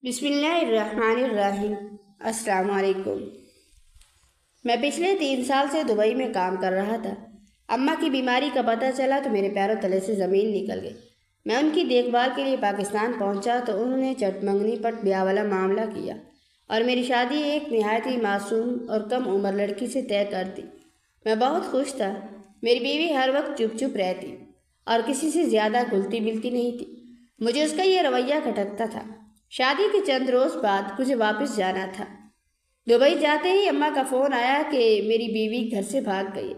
بسم اللہ الرحمن الرحیم۔ السلام علیکم۔ میں پچھلے 3 سال سے دبئی میں کام کر رہا تھا۔ اماں کی بیماری کا پتہ چلا تو میرے پیروں تلے سے زمین نکل گئی۔ میں ان کی دیکھ بھال کے لیے پاکستان پہنچا تو انہوں نے چٹ منگنی پٹ بیاہ والا معاملہ کیا اور میری شادی ایک نہایت ہی معصوم اور کم عمر لڑکی سے طے کر دی۔ میں بہت خوش تھا۔ میری بیوی ہر وقت چپ چپ رہتی اور کسی سے زیادہ گھلتی ملتی نہیں تھی۔ مجھے اس کا یہ رویہ کھٹکتا تھا۔ شادی کے چند روز بعد مجھے واپس جانا تھا۔ دبئی جاتے ہی اماں کا فون آیا کہ میری بیوی گھر سے بھاگ گئی۔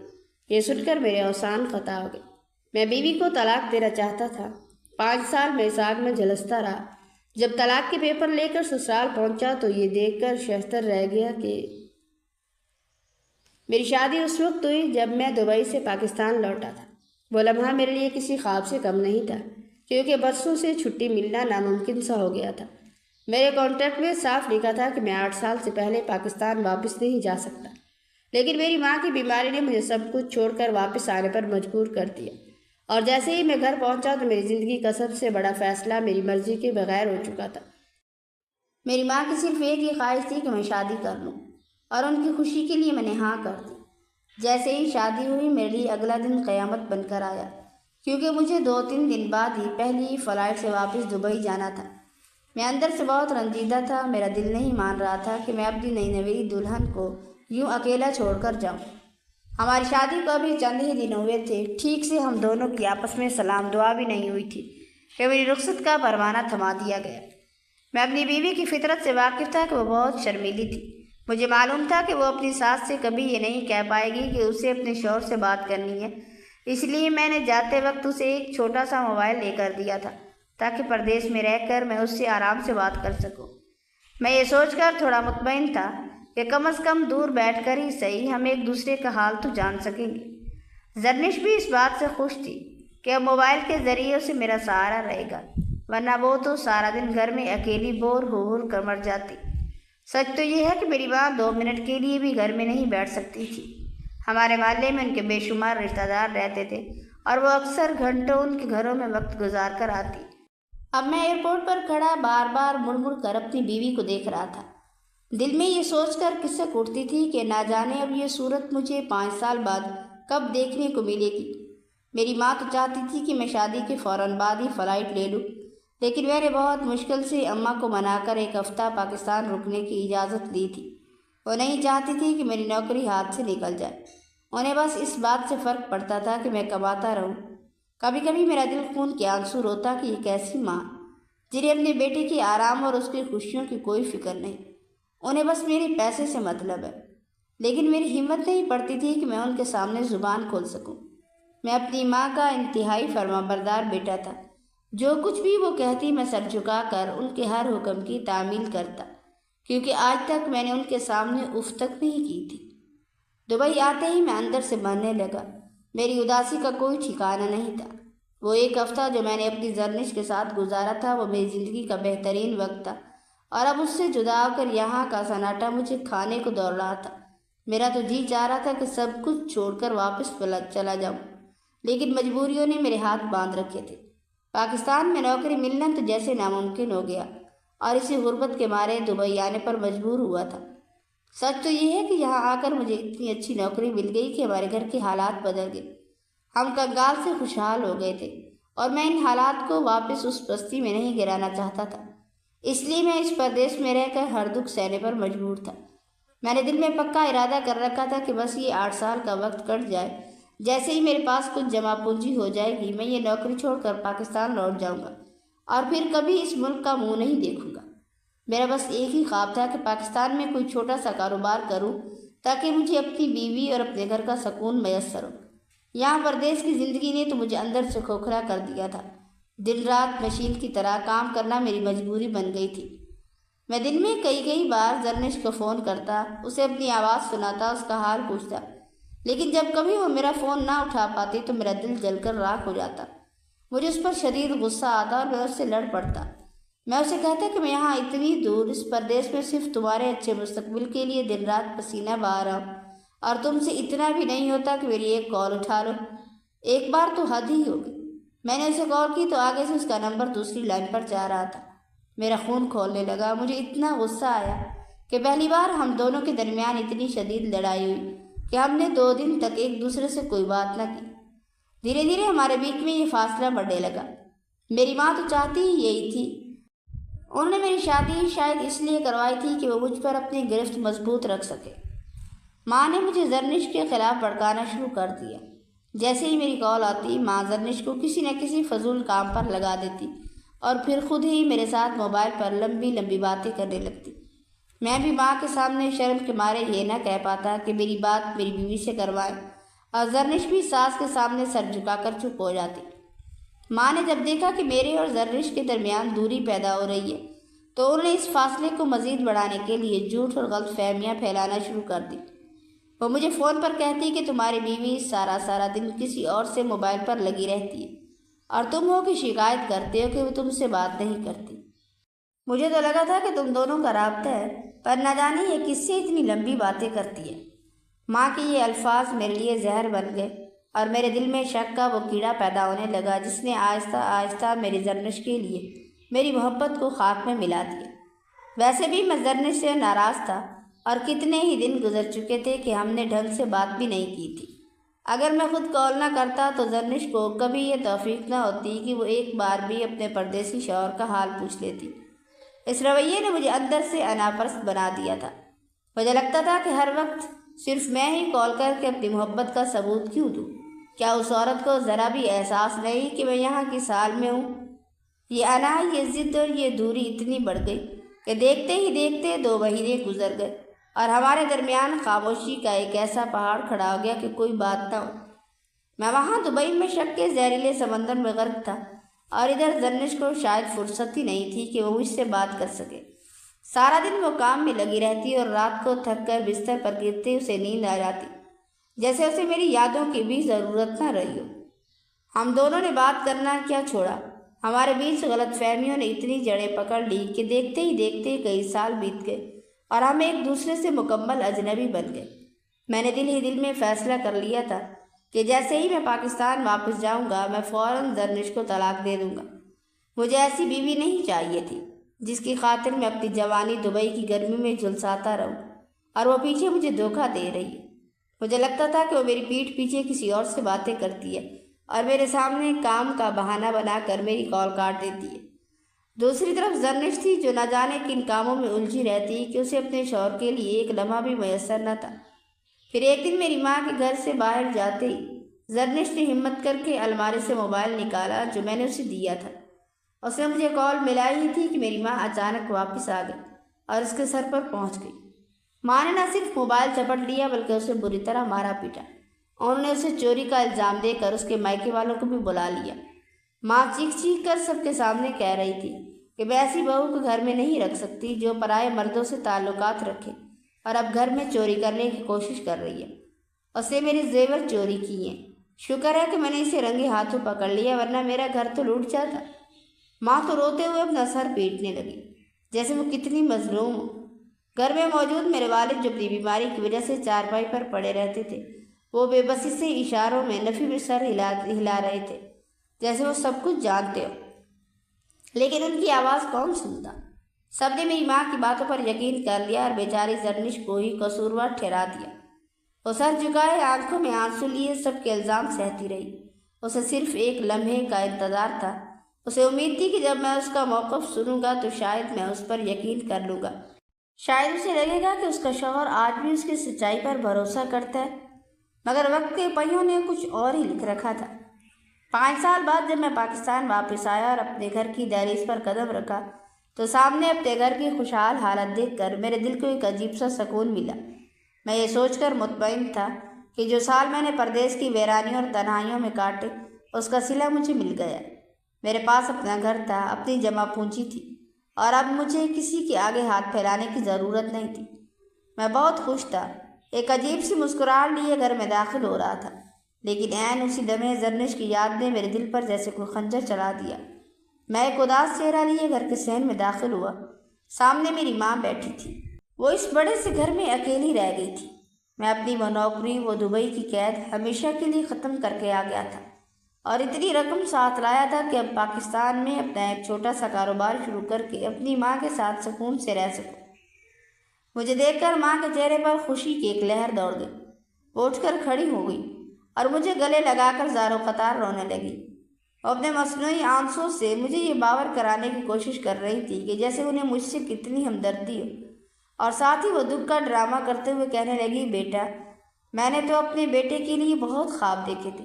یہ سن کر میرے اوسان خطا ہو گئے۔ میں بیوی کو طلاق دینا چاہتا تھا۔ 5 سال میں اس آگ میں جھلستا رہا۔ جب طلاق کے پیپر لے کر سسرال پہنچا تو یہ دیکھ کر شہستر رہ گیا کہ میری شادی اس وقت ہوئی جب میں دبئی سے پاکستان لوٹا تھا۔ وہ لمحہ میرے لیے کسی خواب سے کم نہیں تھا، کیونکہ برسوں سے چھٹی ملنا ناممکن سا ہو گیا تھا۔ میرے کانٹریکٹ میں صاف لکھا تھا کہ میں 8 سال سے پہلے پاکستان واپس نہیں جا سکتا، لیکن میری ماں کی بیماری نے مجھے سب کچھ چھوڑ کر واپس آنے پر مجبور کر دیا، اور جیسے ہی میں گھر پہنچا تو میری زندگی کا سب سے بڑا فیصلہ میری مرضی کے بغیر ہو چکا تھا۔ میری ماں کی صرف ایک ہی خواہش تھی کہ میں شادی کر لوں، اور ان کی خوشی کے لیے میں نے ہاں کر دی۔ جیسے ہی شادی ہوئی میرے لیے اگلا دن قیامت بن کر آیا، کیونکہ مجھے 2-3 دن بعد ہی پہلی فلائٹ سے واپس دبئی جانا تھا۔ میں اندر سے بہت رنجیدہ تھا۔ میرا دل نہیں مان رہا تھا کہ میں اپنی نئی نویلی دلہن کو یوں اکیلا چھوڑ کر جاؤں۔ ہماری شادی کو ابھی چند ہی دن ہوئے تھے۔ ٹھیک سے ہم دونوں کی آپس میں سلام دعا بھی نہیں ہوئی تھی کہ میری رخصت کا پروانہ تھما دیا گیا۔ میں اپنی بیوی کی فطرت سے واقف تھا کہ وہ بہت شرمیلی تھی۔ مجھے معلوم تھا کہ وہ اپنی ساس سے کبھی یہ نہیں کہہ پائے گی کہ اسے اپنے شوہر سے بات کرنی ہے، اس لیے میں نے جاتے وقت اسے ایک چھوٹا سا موبائل لے کر دیا تھا تاکہ پردیس میں رہ کر میں اس سے آرام سے بات کر سکوں۔ میں یہ سوچ کر تھوڑا مطمئن تھا کہ کم از کم دور بیٹھ کر ہی صحیح ہم ایک دوسرے کا حال تو جان سکیں گے۔ زرنش بھی اس بات سے خوش تھی کہ اب موبائل کے ذریعے اسے میرا سہارا رہے گا، ورنہ وہ تو سارا دن گھر میں اکیلی بور ہو کر مر جاتی۔ سچ تو یہ ہے کہ میری ماں 2 منٹ کے لیے بھی گھر میں نہیں بیٹھ سکتی تھی۔ ہمارے محلے میں ان کے بے شمار رشتہ دار رہتے تھے اور وہ اکثر گھنٹوں ان کے گھروں میں وقت گزار کر آتی۔ اب میں ایئرپورٹ پر کھڑا بار بار مڑ مڑ کر اپنی بیوی کو دیکھ رہا تھا۔ دل میں یہ سوچ کر قصے اٹھتی تھی کہ نہ جانے اب یہ صورت مجھے 5 سال بعد کب دیکھنے کو ملے گی۔ میری ماں تو چاہتی تھی کہ میں شادی کے فوراً بعد ہی فلائٹ لے لوں، لیکن میں نے بہت مشکل سے اماں کو منا کر 1 ہفتہ پاکستان رکنے کی اجازت لی تھی۔ وہ نہیں چاہتی تھی کہ میری نوکری ہاتھ سے نکل جائے۔ انہیں بس اس بات سے فرق پڑتا تھا کہ میں کماتا رہوں۔ کبھی کبھی میرا دل خون کے آنسو روتا کہ یہ کیسی ماں جنہیں اپنے بیٹے کے آرام اور اس کی خوشیوں کی کوئی فکر نہیں، انہیں بس میرے پیسے سے مطلب ہے۔ لیکن میری ہمت نہیں پڑتی تھی کہ میں ان کے سامنے زبان کھول سکوں۔ میں اپنی ماں کا انتہائی فرما بردار بیٹا تھا۔ جو کچھ بھی وہ کہتی میں سر جھکا کر ان کے ہر حکم کی تعمیل کرتا، کیونکہ آج تک میں نے ان کے سامنے اف تک نہیں کی تھی۔ دبئی آتے ہی میں اندر سے مرنے لگا۔ میری اداسی کا کوئی ٹھکانہ نہیں تھا۔ وہ 1 ہفتہ جو میں نے اپنی زرنش کے ساتھ گزارا تھا وہ میری زندگی کا بہترین وقت تھا، اور اب اس سے جدا ہو کر یہاں کا سناٹا مجھے کھانے کو دوڑ رہا تھا۔ میرا تو جی چاہ رہا تھا کہ سب کچھ چھوڑ کر واپس چلا جاؤں، لیکن مجبوریوں نے میرے ہاتھ باندھ رکھے تھے۔ پاکستان میں نوکری ملنا تو جیسے ناممکن ہو گیا، اور اسی غربت کے مارے دبئی آنے پر مجبور ہوا تھا۔ سچ تو یہ ہے کہ یہاں آ کر مجھے اتنی اچھی نوکری مل گئی کہ ہمارے گھر کے حالات بدل گئے۔ ہم کنگال سے خوشحال ہو گئے تھے، اور میں ان حالات کو واپس اس پستی میں نہیں گرانا چاہتا تھا۔ اس لیے میں اس پردیس میں رہ کر ہر دکھ سہنے پر مجبور تھا۔ میں نے دل میں پکا ارادہ کر رکھا تھا کہ بس یہ 8 سال کا وقت کٹ جائے، جیسے ہی میرے پاس کچھ جمع پونجی ہو جائے گی میں یہ نوکری چھوڑ کر پاکستان لوٹ جاؤں گا، اور پھر کبھی اس ملک کا منہ نہیں دیکھوں گا۔ میرا بس ایک ہی خواب تھا کہ پاکستان میں کوئی چھوٹا سا کاروبار کروں تاکہ مجھے اپنی بیوی اور اپنے گھر کا سکون میسر ہو۔ یہاں پردیس کی زندگی نے تو مجھے اندر سے کھوکھرا کر دیا تھا۔ دن رات مشین کی طرح کام کرنا میری مجبوری بن گئی تھی۔ میں دن میں کئی بار زرنش کو فون کرتا، اسے اپنی آواز سناتا، اس کا حال پوچھتا، لیکن جب کبھی وہ میرا فون نہ اٹھا پاتی تو میرا دل جل کر راکھ ہو جاتا۔ مجھے اس پر شدید غصہ آتا اور میں اس سے لڑ پڑتا۔ میں اسے کہتا کہ میں یہاں اتنی دور اس پردیس میں صرف تمہارے اچھے مستقبل کے لیے دن رات پسینہ بہا رہا ہوں، اور تم سے اتنا بھی نہیں ہوتا کہ میری ایک کال اٹھا لو۔ ایک بار تو حد ہی ہوگی۔ میں نے اسے کال کی تو آگے سے اس کا نمبر دوسری لائن پر جا رہا تھا۔ میرا خون کھولنے لگا۔ مجھے اتنا غصہ آیا کہ پہلی بار ہم دونوں کے درمیان اتنی شدید لڑائی ہوئی کہ ہم نے 2 دن تک ایک دوسرے سے کوئی بات نہ کی۔ دھیرے دھیرے ہمارے بیچ میں یہ فاصلہ بڑھنے لگا۔ میری ماں تو چاہتی ہی یہی تھی۔ انہوں نے میری شادی شاید اس لیے کروائی تھی کہ وہ مجھ پر اپنی گرفت مضبوط رکھ سکے۔ ماں نے مجھے زرنش کے خلاف بھڑکانا شروع کر دیا۔ جیسے ہی میری کال آتی، ماں زرنش کو کسی نہ کسی فضول کام پر لگا دیتی اور پھر خود ہی میرے ساتھ موبائل پر لمبی لمبی باتیں کرنے لگتی۔ میں بھی ماں کے سامنے شرم کے مارے یہ نہ کہہ پاتا کہ میری بات میری بیوی سے کروائے، اور زرنش بھی ساس کے سامنے سر جھکا کر چپ ہو جاتی۔ ماں نے جب دیکھا کہ میرے اور زرنش کے درمیان دوری پیدا ہو رہی ہے تو انہوں نے اس فاصلے کو مزید بڑھانے کے لیے جھوٹ اور غلط فہمیاں پھیلانا شروع کر دی۔ وہ مجھے فون پر کہتی کہ تمہاری بیوی سارا دن کسی اور سے موبائل پر لگی رہتی ہے اور تم ہو کہ شکایت کرتے ہو کہ وہ تم سے بات نہیں کرتی۔ مجھے تو لگا تھا کہ تم دونوں کا رابطہ ہے، پر نہ جانے یہ کس سے اتنی لمبی باتیں کرتی ہے۔ ماں کے یہ الفاظ میرے لیے زہر بن گئے اور میرے دل میں شک کا وہ کیڑا پیدا ہونے لگا جس نے آہستہ آہستہ میری زرنش کے لیے میری محبت کو خاک میں ملا دیا۔ ویسے بھی میں زرنش سے ناراض تھا اور کتنے ہی دن گزر چکے تھے کہ ہم نے ڈھنگ سے بات بھی نہیں کی تھی۔ اگر میں خود کال نہ کرتا تو زرنش کو کبھی یہ توفیق نہ ہوتی کہ وہ ایک بار بھی اپنے پردیسی شوہر کا حال پوچھ لیتی۔ اس رویے نے مجھے اندر سے اناپرست بنا دیا تھا۔ مجھے لگتا تھا کہ ہر وقت صرف میں ہی کال کر کے اپنی محبت کا ثبوت کیوں دوں؟ کیا اس عورت کو ذرا بھی احساس نہیں کہ میں یہاں کس حال میں ہوں؟ یہ انا، یہ ضد اور یہ دوری اتنی بڑھ گئی کہ دیکھتے ہی دیکھتے 2 مہینے گزر گئے اور ہمارے درمیان خاموشی کا ایک ایسا پہاڑ کھڑا ہو گیا کہ کوئی بات نہ ہو۔ میں وہاں دبئی میں شک کے زہریلے سمندر میں غرق تھا اور ادھر زرنش کو شاید فرصت ہی نہیں تھی کہ وہ مجھ سے بات کر سکے۔ سارا دن وہ کام میں لگی رہتی اور رات کو تھک کر بستر پر گرتے اسے نیند آ جاتی، جیسے اسے میری یادوں کی بھی ضرورت نہ رہی ہو۔ ہم دونوں نے بات کرنا کیا چھوڑا، ہمارے بیچ غلط فہمیوں نے اتنی جڑیں پکڑ لی کہ دیکھتے ہی دیکھتے کئی سال بیت گئے اور ہم ایک دوسرے سے مکمل اجنبی بن گئے۔ میں نے دل ہی دل میں فیصلہ کر لیا تھا کہ جیسے ہی میں پاکستان واپس جاؤں گا میں فوراً زرنش کو طلاق دے دوں گا۔ مجھے ایسی بیوی نہیں چاہیے تھی جس کی خاطر میں اپنی جوانی دبئی کی گرمی میں جھلساتا رہوں اور وہ پیچھے مجھے دھوکہ دے رہی ہے۔ مجھے لگتا تھا کہ وہ میری پیٹھ پیچھے کسی اور سے باتیں کرتی ہے اور میرے سامنے کام کا بہانہ بنا کر میری کال کاٹ دیتی ہے۔ دوسری طرف زرنش تھی جو نہ جانے کن کاموں میں الجھی رہتی کہ اسے اپنے شوہر کے لیے ایک لمحہ بھی میسر نہ تھا۔ پھر ایک دن میری ماں کے گھر سے باہر جاتے ہی زرنش نے ہمت کر کے الماری سے موبائل نکالا جو میں نے اسے دیا تھا۔ اس نے مجھے کال ملائی ہی تھی کہ میری ماں اچانک واپس آ گئی اور اس کے سر پر پہنچ گئی۔ ماں نے نہ صرف موبائل چپٹ لیا بلکہ اسے بری طرح مارا پیٹا۔ انہوں نے اسے چوری کا الزام دے کر اس کے مائکے والوں کو بھی بلا لیا۔ ماں چیخ چیخ کر سب کے سامنے کہہ رہی تھی کہ میں ایسی بہو کو گھر میں نہیں رکھ سکتی جو پرائے مردوں سے تعلقات رکھے اور اب گھر میں چوری کرنے کی کوشش کر رہی ہے۔ اس نے میرے زیور چوری کیے ہیں۔ شکر ہے کہ میں نے اسے رنگے ہاتھوں پکڑ لیا ورنہ میرا گھر تو لوٹ جاتا۔ ماں تو روتے ہوئے اپنا سر پیٹنے لگی جیسے وہ کتنی مظلوم ہو۔ گھر میں موجود میرے والد جو اپنی بیماری کی وجہ سے چارپائی پر پڑے رہتے تھے وہ بے بسی سے اشاروں میں نفی میں سر ہلا رہے تھے جیسے وہ سب کچھ جانتے ہو، لیکن ان کی آواز کون سنتا۔ سب نے میری ماں کی باتوں پر یقین کر لیا اور بیچاری زرنش کو ہی قصوروار ٹھہرا دیا۔ وہ سر جھکائے آنکھوں میں آنسو لیے سب کے الزام سہتی رہی۔ اسے صرف ایک لمحے کا انتظار تھا۔ اسے امید تھی کہ جب میں اس کا موقف سنوں گا تو شاید میں اس پر یقین کر لوں گا، شاید اسے لگے گا کہ اس کا شوہر آج بھی اس کی سچائی پر بھروسہ کرتا ہے۔ مگر وقت کے پہیوں نے کچھ اور ہی لکھ رکھا تھا۔ 5 سال بعد جب میں پاکستان واپس آیا اور اپنے گھر کی دہلیز پر قدم رکھا تو سامنے اپنے گھر کی خوشحال حالت دیکھ کر میرے دل کو ایک عجیب سا سکون ملا۔ میں یہ سوچ کر مطمئن تھا کہ جو سال میں نے پردیس کی ویرانیوں اور تنہائیوں میں کاٹے اس کا صلہ مجھے مل گیا۔ میرے پاس اپنا گھر تھا، اپنی جمع پونجی تھی اور اب مجھے کسی کے آگے ہاتھ پھیلانے کی ضرورت نہیں تھی۔ میں بہت خوش تھا۔ ایک عجیب سی مسکراہٹ لیے گھر میں داخل ہو رہا تھا، لیکن عین اسی لمحے زرنش کی یاد نے میرے دل پر جیسے کوئی خنجر چلا دیا۔ میں ایک اداس چہرہ لیے گھر کے صحن میں داخل ہوا۔ سامنے میری ماں بیٹھی تھی۔ وہ اس بڑے سے گھر میں اکیلی رہ گئی تھی۔ میں اپنی وہ نوکری، وہ دبئی کی قید ہمیشہ کے لیے ختم کر کے آ گیا تھا اور اتنی رقم ساتھ لایا تھا کہ اب پاکستان میں اپنا ایک چھوٹا سا کاروبار شروع کر کے اپنی ماں کے ساتھ سکون سے رہ سکوں۔ مجھے دیکھ کر ماں کے چہرے پر خوشی کی ایک لہر دوڑ گئی۔ وہ اٹھ کر کھڑی ہو گئی اور مجھے گلے لگا کر زاروں قطار رونے لگی۔ وہ اپنے مصنوعی آنسوں سے مجھے یہ باور کرانے کی کوشش کر رہی تھی کہ جیسے انہیں مجھ سے کتنی ہمدردی ہو، اور ساتھ ہی وہ دکھ کا ڈرامہ کرتے ہوئے کہنے لگی، بیٹا، میں نے تو اپنے بیٹے کے لیے بہت خواب دیکھے تھے،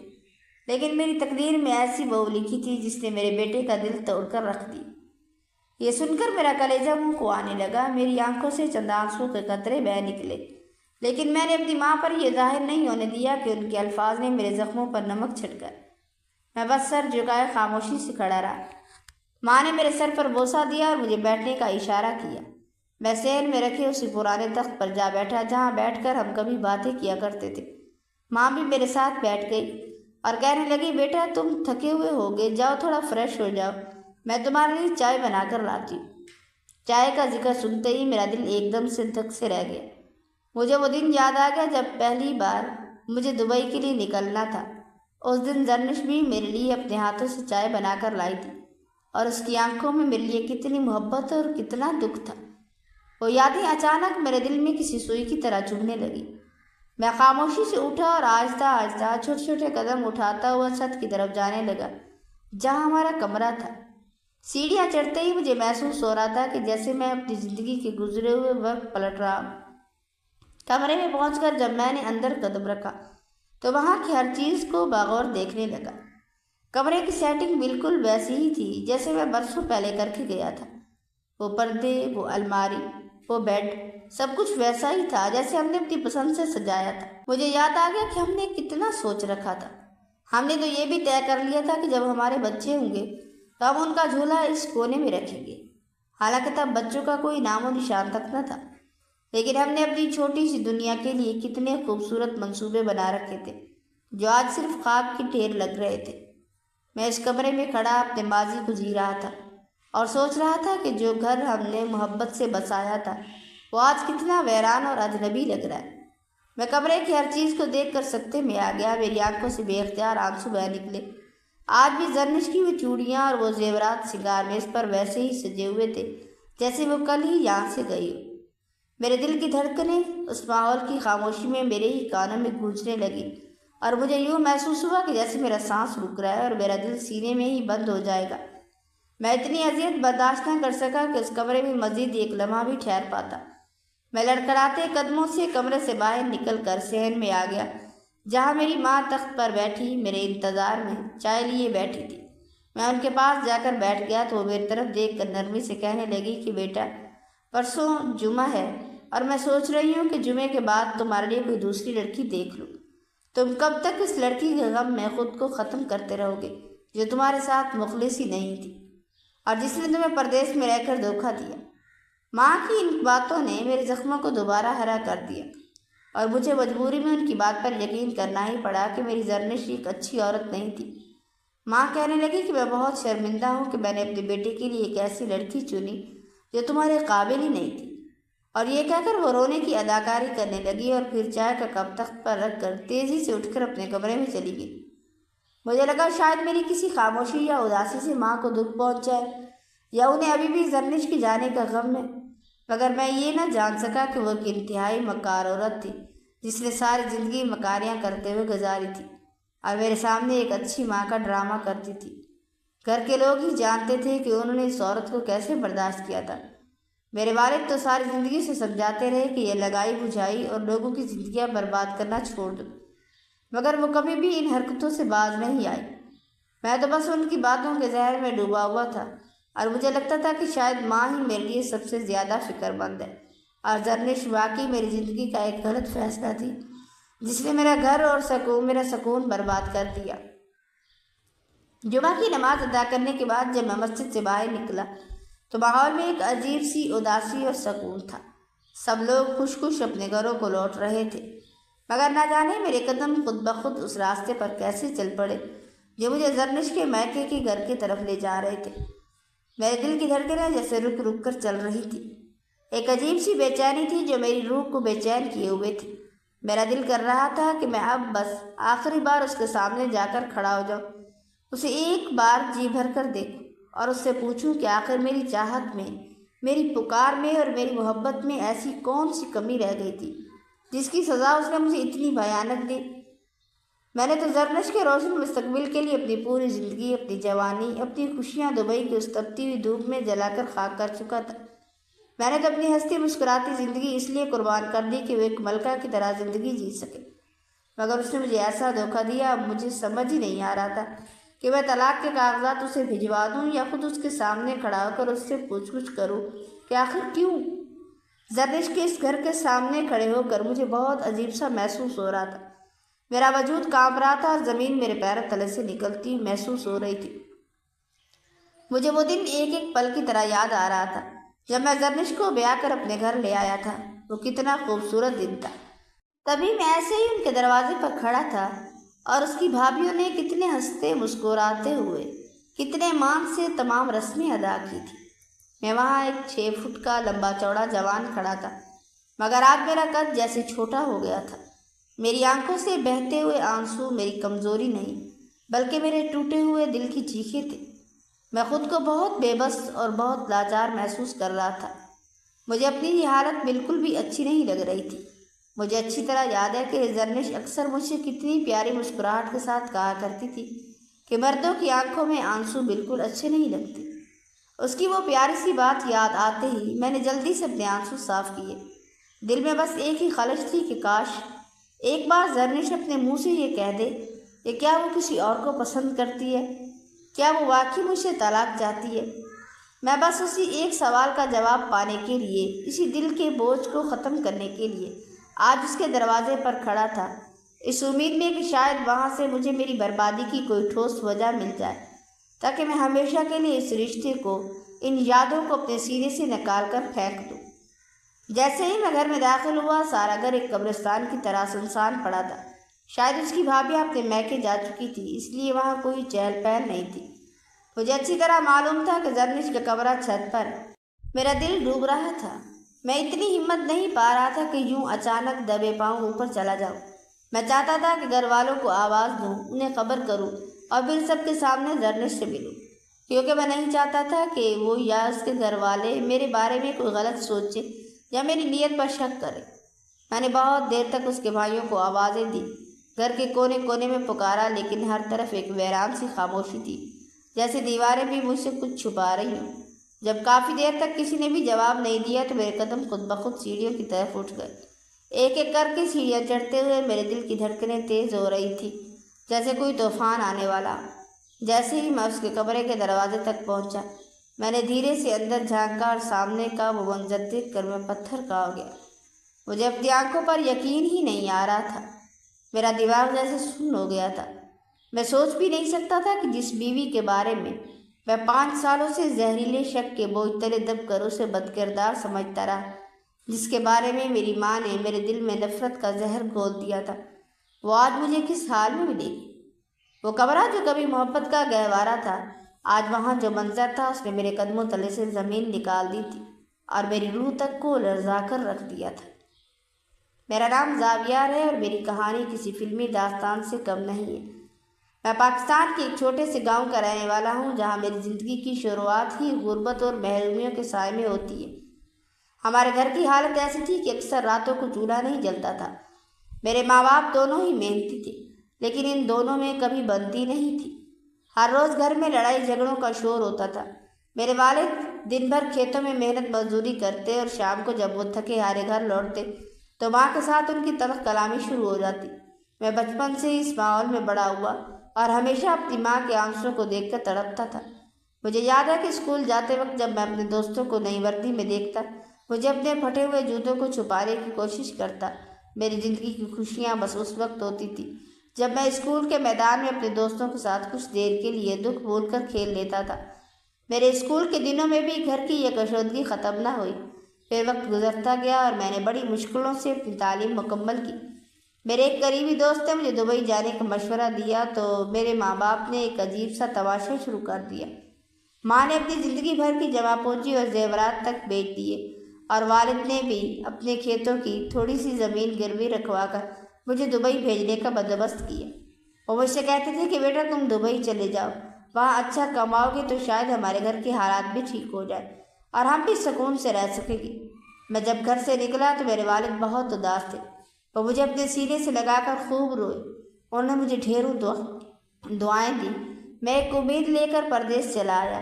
لیکن میری تقدیر میں ایسی بہو لکھی تھی جس نے میرے بیٹے کا دل توڑ کر رکھ دی۔ یہ سن کر میرا کلیجہ منہ کو آنے لگا۔ میری آنکھوں سے چند آنسوں کے قطرے بہہ نکلے، لیکن میں نے اپنی ماں پر یہ ظاہر نہیں ہونے دیا کہ ان کے الفاظ نے میرے زخموں پر نمک چھڑکا۔ میں بس سر جھکائے خاموشی سے کھڑا رہا۔ ماں نے میرے سر پر بوسہ دیا اور مجھے بیٹھنے کا اشارہ کیا۔ میں صحن میں رکھے اسی پرانے تخت پر جا بیٹھا جہاں بیٹھ کر ہم کبھی باتیں کیا کرتے تھے۔ ماں بھی میرے ساتھ بیٹھ گئی اور کہنے لگی، بیٹا، تم تھکے ہوئے ہوگے، جاؤ تھوڑا فریش ہو جاؤ، میں تمہارے لیے چائے بنا کر لاتی ہوں۔ چائے کا ذکر سنتے ہی میرا دل ایک دم سے دھک سے رہ گیا۔ مجھے وہ دن یاد آ گیا جب پہلی بار مجھے دبئی کے لیے نکلنا تھا۔ اس دن زرنش بھی میرے لیے اپنے ہاتھوں سے چائے بنا کر لائی تھی، اور اس کی آنکھوں میں میرے لیے کتنی محبت اور کتنا دکھ تھا۔ وہ یادیں اچانک میرے دل میں کسی سوئی کی طرح چبھنے لگی۔ میں خاموشی سے اٹھا اور آہستہ آہستہ چھوٹے چھوٹے قدم اٹھاتا ہوا چھت کی طرف جانے لگا جہاں ہمارا کمرہ تھا۔ سیڑھیاں چڑھتے ہی مجھے محسوس ہو رہا تھا کہ جیسے میں اپنی زندگی کے گزرے ہوئے وقت پلٹ رہا ہوں۔ کمرے میں پہنچ کر جب میں نے اندر قدم رکھا تو وہاں کی ہر چیز کو باغور دیکھنے لگا۔ کمرے کی سیٹنگ بالکل ویسی ہی تھی جیسے میں برسوں پہلے کر کے گیا تھا۔ وہ پردے، وہ الماری، وہ بیڈ، سب کچھ ویسا ہی تھا جیسے ہم نے اپنی پسند سے سجایا تھا۔ مجھے یاد آ گیا کہ ہم نے کتنا سوچ رکھا تھا۔ ہم نے تو یہ بھی طے کر لیا تھا کہ جب ہمارے بچے ہوں گے تو ہم ان کا جھولا اس کونے میں رکھیں گے۔ حالانکہ تب بچوں کا کوئی نام و نشان تک نہ تھا، لیکن ہم نے اپنی چھوٹی سی دنیا کے لیے کتنے خوبصورت منصوبے بنا رکھے تھے جو آج صرف خواب کی ڈھیر لگ رہے تھے۔ میں اس کمرے میں کھڑا اپنے ماضی کو جی رہا تھا اور سوچ رہا تھا کہ جو گھر ہم نے محبت سے بسایا تھا وہ آج کتنا ویران اور اجنبی لگ رہا ہے۔ میں کمرے کی ہر چیز کو دیکھ کر سکتے میں آ گیا۔ میری آنکھوں سے بے اختیار آنسو بہہ نکلے۔ آج بھی زرنش کی وہ چوڑیاں اور وہ زیورات سنگار میز پر ویسے ہی سجے ہوئے تھے جیسے وہ کل ہی یہاں سے گئی ہو۔ میرے دل کی دھڑکنیں اس ماحول کی خاموشی میں میرے ہی کانوں میں گونجنے لگی، اور مجھے یوں محسوس ہوا کہ جیسے میرا سانس رک رہا ہے اور میرا دل سینے میں ہی بند ہو جائے گا۔ میں اتنی اذیت برداشت نہ کر سکا کہ اس کمرے میں مزید ایک لمحہ بھی ٹھہر پاتا۔ میں لڑکھڑاتے قدموں سے کمرے سے باہر نکل کر صحن میں آ گیا جہاں میری ماں تخت پر بیٹھی میرے انتظار میں چائے لیے بیٹھی تھی۔ میں ان کے پاس جا کر بیٹھ گیا تو وہ میری طرف دیکھ کر نرمی سے کہنے لگی کہ بیٹا، پرسوں جمعہ ہے اور میں سوچ رہی ہوں کہ جمعے کے بعد تمہارے لیے کوئی دوسری لڑکی دیکھ لوں۔ تم کب تک اس لڑکی کے غم میں خود کو ختم کرتے رہو گے جو تمہارے ساتھ مخلص ہی نہیں تھی اور جس نے تمہیں پردیس میں رہ کر دھوکہ دیا؟ ماں کی ان باتوں نے میرے زخموں کو دوبارہ ہرا کر دیا اور مجھے مجبوری میں ان کی بات پر یقین کرنا ہی پڑا کہ میری زرنش ایک اچھی عورت نہیں تھی۔ ماں کہنے لگی کہ میں بہت شرمندہ ہوں کہ میں نے اپنے بیٹے کے لیے ایک ایسی لڑکی چنی جو تمہارے قابل ہی نہیں تھی، اور یہ کہہ کر وہ رونے کی اداکاری کرنے لگی اور پھر چائے کا کپ تخت پر رکھ کر تیزی سے اٹھ کر اپنے کمرے میں چلی گئی۔ مجھے لگا شاید میری کسی خاموشی یا اداسی سے ماں کو دکھ پہنچ جائے یا انہیں ابھی بھی زرنش کی جانے کا غم ہے، مگر میں یہ نہ جان سکا کہ وہ ایک انتہائی مکار عورت تھی جس نے ساری زندگی مکاریاں کرتے ہوئے گزاری تھی اور میرے سامنے ایک اچھی ماں کا ڈرامہ کرتی تھی۔ گھر کے لوگ ہی جانتے تھے کہ انہوں نے اس عورت کو کیسے برداشت کیا تھا۔ میرے والد تو ساری زندگی سے سمجھاتے رہے کہ یہ لگائی بجھائی اور لوگوں کی زندگیاں برباد کرنا چھوڑ دو، مگر وہ کبھی بھی ان حرکتوں سے باز نہیں آئی۔ میں تو بس ان کی باتوں کے زہر میں ڈوبا ہوا تھا اور مجھے لگتا تھا کہ شاید ماں ہی میرے لیے سب سے زیادہ فکر مند ہے اور زرنش واقعی میری زندگی کا ایک غلط فیصلہ تھی جس نے میرا گھر اور میرا سکون برباد کر دیا۔ جمعہ کی نماز ادا کرنے کے بعد جب میں مسجد سے باہر نکلا تو ماحول میں ایک عجیب سی اداسی اور سکون تھا۔ سب لوگ خوش خوش اپنے گھروں کو لوٹ رہے تھے، مگر نہ جانے میرے قدم خود بخود اس راستے پر کیسے چل پڑے جو مجھے زرنش کے میکے کے گھر کی طرف لے جا رہے تھے۔ میرے دل کی دھڑکنیں جیسے رک رک کر چل رہی تھی۔ ایک عجیب سی بے چینی تھی جو میری روح کو بے چین کیے ہوئے تھی۔ میرا دل کر رہا تھا کہ میں اب بس آخری بار اس کے سامنے جا کر کھڑا ہو جاؤں اسے ایک بار جی بھر کر دیکھوں اور اس سے پوچھوں کہ آخر میری چاہت میں، میری پکار میں اور میری محبت میں ایسی کون سی کمی رہ گئی تھی جس کی سزا اس نے مجھے اتنی بھیانک دی۔ میں نے تو زرنش کے روشن مستقبل کے لیے اپنی پوری زندگی، اپنی جوانی، اپنی خوشیاں دبئی کی اس تپتی ہوئی دھوپ میں جلا کر خاک کر چکا تھا۔ میں نے تو اپنی ہنستی مسکراتی زندگی اس لیے قربان کر دی کہ وہ ایک ملکہ کی طرح زندگی جی سکے، مگر اس نے مجھے ایسا دھوکہ دیا۔ اب مجھے سمجھ ہی نہیں آ رہا تھا کہ میں طلاق کے کاغذات اسے بھجوا دوں یا خود اس کے سامنے کھڑا ہو کر اس سے پوچھ گچھ کروں کہ آخر کیوں۔ زرنش کے اس گھر کے سامنے کھڑے ہو کر مجھے بہت عجیب سا محسوس ہو رہا تھا۔ میرا وجود کانپ رہا تھا اور زمین میرے پیروں تلے سے نکلتی محسوس ہو رہی تھی۔ مجھے وہ دن ایک ایک پل کی طرح یاد آ رہا تھا جب میں زرنش کو بیاہ کر اپنے گھر لے آیا تھا۔ وہ کتنا خوبصورت دن تھا۔ تبھی میں ایسے ہی ان کے دروازے پر کھڑا تھا اور اس کی بھابھیوں نے کتنے ہنستے مسکراتے ہوئے، کتنے مان سے تمام رسمیں ادا کی تھی۔ میں وہاں ایک 6 فٹ کا لمبا چوڑا جوان کھڑا تھا، مگر آج میرا قد جیسے چھوٹا ہو گیا تھا۔ میری آنکھوں سے بہتے ہوئے آنسو میری کمزوری نہیں بلکہ میرے ٹوٹے ہوئے دل کی چیخیں تھیں۔ میں خود کو بہت بے بس اور بہت لاچار محسوس کر رہا تھا۔ مجھے اپنی یہ حالت بالکل بھی اچھی نہیں لگ رہی تھی۔ مجھے اچھی طرح یاد ہے کہ زرنش اکثر مجھ سے کتنی پیاری مسکراہٹ کے ساتھ کہا کرتی تھی کہ مردوں کی آنکھوں میں آنسو بالکل اچھے نہیں لگتے۔ اس کی وہ پیاری سی بات یاد آتے ہی میں نے جلدی سے اپنے آنسو صاف کیے۔ دل میں بس ایک ہی خواہش تھی کہ کاش ایک بار زرنش اپنے منہ سے یہ کہہ دے کہ کیا وہ کسی اور کو پسند کرتی ہے، کیا وہ واقعی مجھ سے طلاق چاہتی ہے۔ میں بس اسی ایک سوال کا جواب پانے کے لیے، اسی دل کے بوجھ کو ختم کرنے کے لیے آج اس کے دروازے پر کھڑا تھا، اس امید میں کہ شاید وہاں سے مجھے میری بربادی کی کوئی ٹھوس وجہ مل جائے تاکہ میں ہمیشہ کے لیے اس رشتے کو، ان یادوں کو اپنے سینے سے نکال کر پھینک دوں۔ جیسے ہی میں گھر میں داخل ہوا، سارا گھر ایک قبرستان کی طرح سنسان پڑا تھا۔ شاید اس کی بھابھیاں اپنے میکے جا چکی تھی، اس لیے وہاں کوئی چہل پہل نہیں تھی۔ مجھے اچھی طرح معلوم تھا کہ زرنش کا کمرہ چھت پر۔ میرا دل ڈوب رہا تھا۔ میں اتنی ہمت نہیں پا رہا تھا کہ یوں اچانک دبے پاؤں اوپر چلا جاؤں۔ میں چاہتا تھا کہ گھر والوں کو آواز دوں، انہیں خبر کروں اور پھر سب کے سامنے زرنش سے ملوں، کیونکہ میں نہیں چاہتا تھا کہ وہ یا اس کے گھر والے میرے بارے میں کوئی غلط سوچے یا میری نیت پر شک کرے۔ میں نے بہت دیر تک اس کے بھائیوں کو آوازیں دی، گھر کے کونے کونے میں پکارا، لیکن ہر طرف ایک ویران سی خاموشی تھی، جیسے دیواریں بھی مجھ سے کچھ چھپا رہی ہوں۔ جب کافی دیر تک کسی نے بھی جواب نہیں دیا تو میرے قدم خود بخود سیڑھیوں کی طرف اٹھ گئے۔ ایک ایک کر کے سیڑھیاں چڑھتے ہوئے میرے دل کی دھڑکنیں تیز ہو رہی تھی، جیسے کوئی طوفان آنے والا۔ جیسے ہی میں اس کے کمرے کے دروازے تک پہنچا، میں نے دھیرے سے اندر جھانکا اور سامنے کا وہ منظر دیکھ کر میں پتھر کا ہو گیا۔ مجھے اپنی آنکھوں پر یقین ہی نہیں آ رہا تھا۔ میرا دماغ جیسے سن ہو گیا تھا۔ میں سوچ بھی نہیں سکتا تھا کہ جس بیوی کے بارے میں 5 سالوں سے زہریلے شک کے بوجھ تلے دب کر اسے بدکردار سمجھتا رہا، جس کے بارے میں میری ماں نے میرے دل میں نفرت کا زہر گھول دیا تھا، وہ آج مجھے کس حال میں ملے گی۔ وہ کمرہ جو کبھی محبت کا گہوارہ تھا، آج وہاں جو منظر تھا اس نے میرے قدموں تلے سے زمین نکال دی تھی اور میری روح تک کو لرزا کر رکھ دیا تھا۔ میرا نام زاویار ہے اور میری کہانی کسی فلمی داستان سے کم نہیں ہے۔ میں پاکستان کے ایک چھوٹے سے گاؤں کا رہنے والا ہوں، جہاں میری زندگی کی شروعات ہی غربت اور محرومیوں کے سائے میں ہوتی ہے۔ ہمارے گھر کی حالت ایسی تھی کہ اکثر راتوں کو چولہا نہیں جلتا تھا۔ میرے ماں باپ دونوں ہی محنتی تھے، لیکن ان دونوں میں کبھی بنتی نہیں تھی۔ ہر روز گھر میں لڑائی جھگڑوں کا شور ہوتا تھا۔ میرے والد دن بھر کھیتوں میں محنت مزدوری کرتے اور شام کو جب وہ تھکے ہارے گھر لوٹتے تو ماں کے ساتھ ان کی تلخ کلامی شروع ہو جاتی۔ میں بچپن سے اس ماحول میں بڑا ہوا اور ہمیشہ اپنی ماں کے آنسوں کو دیکھ کر تڑپتا تھا۔ مجھے یاد ہے کہ اسکول جاتے وقت جب میں اپنے دوستوں کو نئی وردی میں دیکھتا، مجھے اپنے پھٹے ہوئے جوتوں کو چھپانے کی کوشش کرتا۔ میری زندگی کی خوشیاں بس اس وقت ہوتی تھی جب میں اسکول کے میدان میں اپنے دوستوں کے ساتھ کچھ دیر کے لیے دکھ بھول کر کھیل لیتا تھا۔ میرے اسکول کے دنوں میں بھی گھر کی یہ کشیدگی ختم نہ ہوئی۔ پھر وقت گزرتا گیا اور میں نے بڑی مشکلوں سے اپنی تعلیم مکمل کی۔ میرے ایک قریبی دوست نے مجھے دبئی جانے کا مشورہ دیا تو میرے ماں باپ نے ایک عجیب سا تماشا شروع کر دیا۔ ماں نے اپنی زندگی بھر کی جمع پونجی اور زیورات تک بیچ دیے اور والد نے بھی اپنے کھیتوں کی تھوڑی سی زمین گروی رکھوا کر مجھے دبئی بھیجنے کا بندوبست کیا۔ وہ مجھ سے کہتے تھے کہ بیٹا تم دبئی چلے جاؤ، وہاں اچھا کماؤ گی تو شاید ہمارے گھر کے حالات بھی ٹھیک ہو جائے اور ہم بھی سکون سے رہ سکیں گی۔ میں جب گھر سے نکلا تو میرے والد بہت اداس تھے۔ وہ مجھے اپنے سینے سے لگا کر خوب روئے۔ انہوں نے مجھے ڈھیروں دعائیں دی۔ میں ایک امید لے کر پردیس چلا آیا۔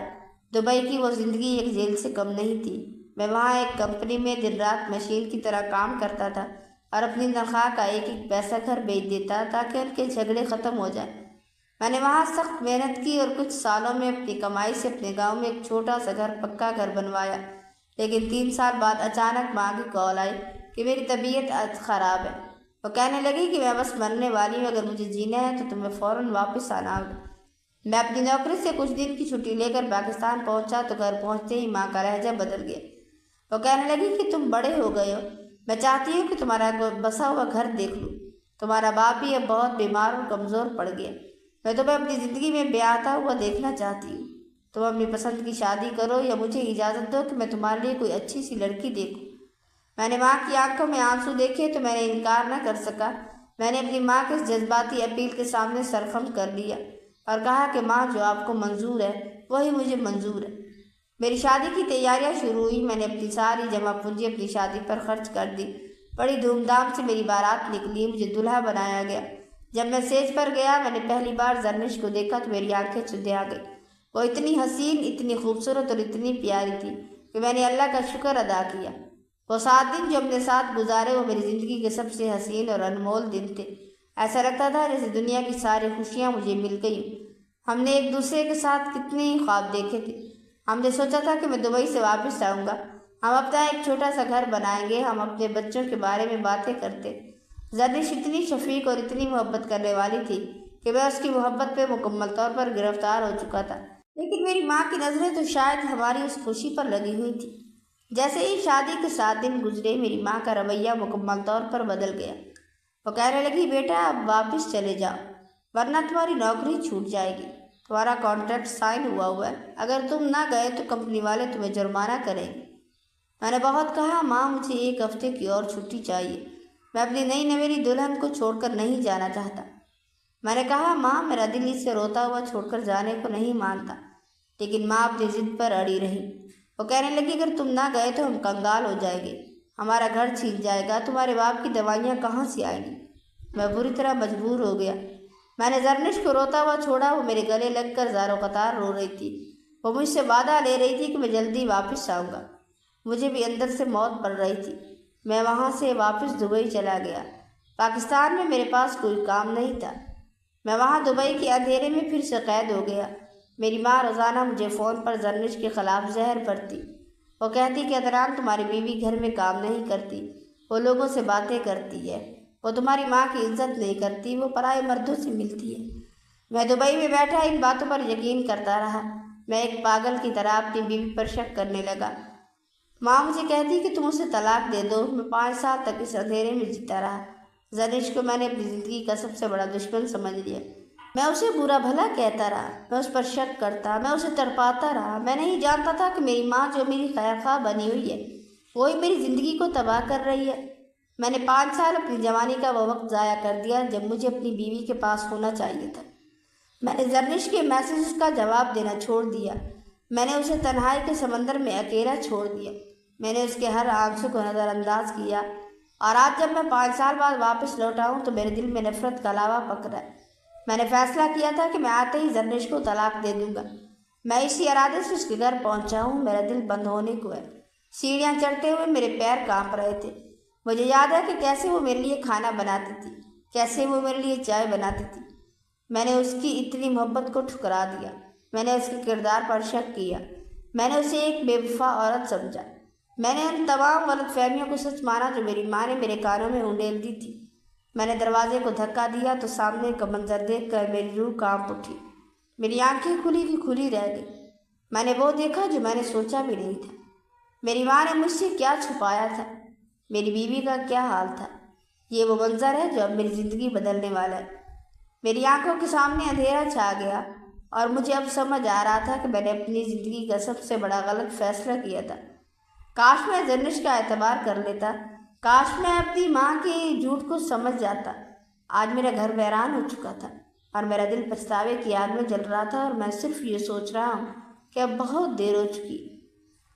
دبئی کی وہ زندگی ایک جیل سے کم نہیں تھی۔ میں وہاں ایک کمپنی میں دن رات مشین کی طرح کام کرتا تھا اور اپنی تنخواہ کا ایک ایک پیسہ گھر بھیج دیتا تاکہ ان کے جھگڑے ختم ہو جائیں۔ میں نے وہاں سخت محنت کی اور کچھ سالوں میں اپنی کمائی سے اپنے گاؤں میں ایک چھوٹا سا پکا گھر بنوایا۔ لیکن 3 سال بعد اچانک ماں کی کال آئی کہ میری طبیعت خراب ہے۔ وہ کہنے لگی کہ میں بس مرنے والی ہوں، اگر مجھے جینا ہے تو تمہیں فوراً واپس آنا ہوگا۔ میں اپنی نوکری سے کچھ دن کی چھٹی لے کر پاکستان پہنچا تو گھر پہنچتے ہی ماں کا لہجہ بدل گیا۔ وہ کہنے لگی کہ تم بڑے ہو گئے ہو، میں چاہتی ہوں کہ تمہارا بسا ہوا گھر دیکھ لوں۔ تمہارا باپ بھی اب بہت بیمار اور کمزور پڑ گیا۔ میں تمہیں اپنی زندگی میں بیاہتا ہوا دیکھنا چاہتی ہوں۔ تم اپنی پسند کی شادی کرو یا مجھے اجازت دو کہ میں تمہارے لیے کوئی اچھی سی لڑکی دیکھوں۔ میں نے ماں کی آنکھوں میں آنسو دیکھے تو میں نے انکار نہ کر سکا۔ میں نے اپنی ماں کے اس جذباتی اپیل کے سامنے سرخم کر لیا اور کہا کہ ماں، جو آپ کو منظور ہے وہی مجھے منظور ہے۔ میری شادی کی تیاریاں شروع ہوئی۔ میں نے اپنی ساری جمع پونجی اپنی شادی پر خرچ کر دی۔ بڑی دھوم دھام سے میری بارات نکلی، مجھے دلہا بنایا گیا۔ جب میں اسٹیج پر گیا، میں نے پہلی بار زرنش کو دیکھا تو میری آنکھیں چندے آ گئی۔ وہ اتنی حسین، اتنی خوبصورت اور اتنی پیاری تھی کہ میں نے اللہ کا شکر ادا کیا۔ وہ 7 دن جو اپنے ساتھ گزارے وہ میری زندگی کے سب سے حسین اور انمول دن تھے۔ ایسا لگتا تھا جیسے دنیا کی ساری خوشیاں مجھے مل گئیں۔ ہم نے ایک دوسرے کے ساتھ کتنے خواب دیکھے تھے۔ ہم نے سوچا تھا کہ میں دبئی سے واپس آؤں گا، ہم اپنا ایک چھوٹا سا گھر بنائیں گے، ہم اپنے بچوں کے بارے میں باتیں کرتے۔ زرنش اتنی شفیق اور اتنی محبت کرنے والی تھی کہ میں اس کی محبت پہ مکمل طور پر گرفتار ہو چکا تھا۔ لیکن میری ماں کی نظریں تو شاید ہماری اس خوشی پر لگی ہوئی تھی۔ جیسے ہی شادی کے 7 دن گزرے، میری ماں کا رویہ مکمل طور پر بدل گیا۔ وہ کہنے لگی، بیٹا اب واپس چلے جاؤ ورنہ تمہاری نوکری چھوٹ جائے گی۔ تمہارا کانٹریکٹ سائن ہوا ہے، اگر تم نہ گئے تو کمپنی والے تمہیں جرمانہ کریں گے۔ میں نے بہت کہا، ماں مجھے 1 ہفتے کی اور چھٹی چاہیے، میں اپنی نئی نویلی دلہن کو چھوڑ کر نہیں جانا چاہتا۔ میں نے کہا، ماں میرا دل اسے روتا ہوا چھوڑ کر جانے کو نہیں مانتا۔ لیکن ماں اپنی ضد پر اڑی رہی۔ وہ کہنے لگی، اگر تم نہ گئے تو ہم کنگال ہو جائیں گے، ہمارا گھر چھین جائے گا، تمہارے باپ کی دوائیاں کہاں سے آئیں گی؟ میں بری طرح مجبور ہو گیا۔ میں نے زرنش کو روتا ہوا چھوڑا، وہ میرے گلے لگ کر زار و قطار رو رہی تھی۔ وہ مجھ سے وعدہ لے رہی تھی کہ میں جلدی واپس آؤں گا۔ مجھے بھی اندر سے موت پڑ رہی تھی۔ میں وہاں سے واپس دبئی چلا گیا۔ پاکستان میں میرے پاس کوئی کام نہیں تھا۔ میں وہاں دبئی کے اندھیرے میں پھر سے قید ہو گیا۔ میری ماں روزانہ مجھے فون پر زرنش کے خلاف زہر پڑتی۔ وہ کہتی کہ ادنان، تمہاری بیوی گھر میں کام نہیں کرتی، وہ لوگوں سے باتیں کرتی ہے، وہ تمہاری ماں کی عزت نہیں کرتی، وہ پرائے مردوں سے ملتی ہے۔ میں دبئی میں بیٹھا ان باتوں پر یقین کرتا رہا۔ میں ایک پاگل کی طرح اپنی بیوی پر شک کرنے لگا۔ ماں مجھے کہتی کہ تم اسے طلاق دے دو۔ میں 5 سال تک اس اندھیرے میں جیتا رہا۔ زرنش کو میں نے اپنی زندگی کا سب سے بڑا دشمن سمجھ لیا۔ میں اسے برا بھلا کہتا رہا، میں اس پر شک کرتا، میں اسے تڑپاتا رہا۔ میں نہیں جانتا تھا کہ میری ماں جو میری خیر خواہ بنی ہوئی ہے وہی میری زندگی کو تباہ کر رہی ہے۔ میں نے 5 سال اپنی جوانی کا وہ وقت ضائع کر دیا جب مجھے اپنی بیوی کے پاس ہونا چاہیے تھا۔ میں نے زرنش کے میسیجز کا جواب دینا چھوڑ دیا۔ میں نے اسے تنہائی کے سمندر میں اکیلا چھوڑ دیا۔ میں نے اس کے ہر آنسو کو نظر انداز کیا، اور آج جب میں 5 سال بعد واپس لوٹا ہوں تو میرے دل میں نفرت کا لاوا پک رہا ہے۔ میں نے فیصلہ کیا تھا کہ میں آتے ہی زرنش کو طلاق دے دوں گا۔ میں اسی ارادے سے اس کے گھر پہنچا ہوں۔ میرا دل بند ہونے کو ہے۔ سیڑھیاں چڑھتے ہوئے میرے پیر کانپ رہے تھے۔ مجھے یاد ہے کہ کیسے وہ میرے لیے کھانا بناتی تھی، کیسے وہ میرے لیے چائے بناتی تھی۔ میں نے اس کی اتنی محبت کو ٹھکرا دیا۔ میں نے اس کے کردار پر شک کیا۔ میں نے اسے ایک بے وفا عورت سمجھا۔ میں نے ان تمام غلط فہمیوں کو سچ مانا جو میری ماں نے میرے کانوں میں انڈیل دی تھی۔ میں نے دروازے کو دھکا دیا تو سامنے کا منظر دیکھ کر میری روح کانپ اٹھی۔ میری آنکھیں کھلی کی کھلی رہ گئی۔ میں نے وہ دیکھا جو میں نے سوچا بھی نہیں تھا۔ میری ماں نے مجھ سے کیا چھپایا تھا، میری بیوی کا کیا حال تھا۔ یہ وہ منظر ہے جو اب میری زندگی بدلنے والا ہے۔ میری آنکھوں کے سامنے اندھیرا چھا گیا اور مجھے اب سمجھ آ رہا تھا کہ میں نے اپنی زندگی کا سب سے بڑا غلط فیصلہ کیا تھا۔ کاش میں زرنش کا اعتبار کر لیتا، کاش میں اپنی ماں کے جھوٹ کو سمجھ جاتا۔ آج میرا گھر ویران ہو چکا تھا اور میرا دل پچھتاوے کی آگ میں جل رہا تھا اور میں صرف یہ سوچ رہا ہوں کہ اب بہت دیر ہو چکی۔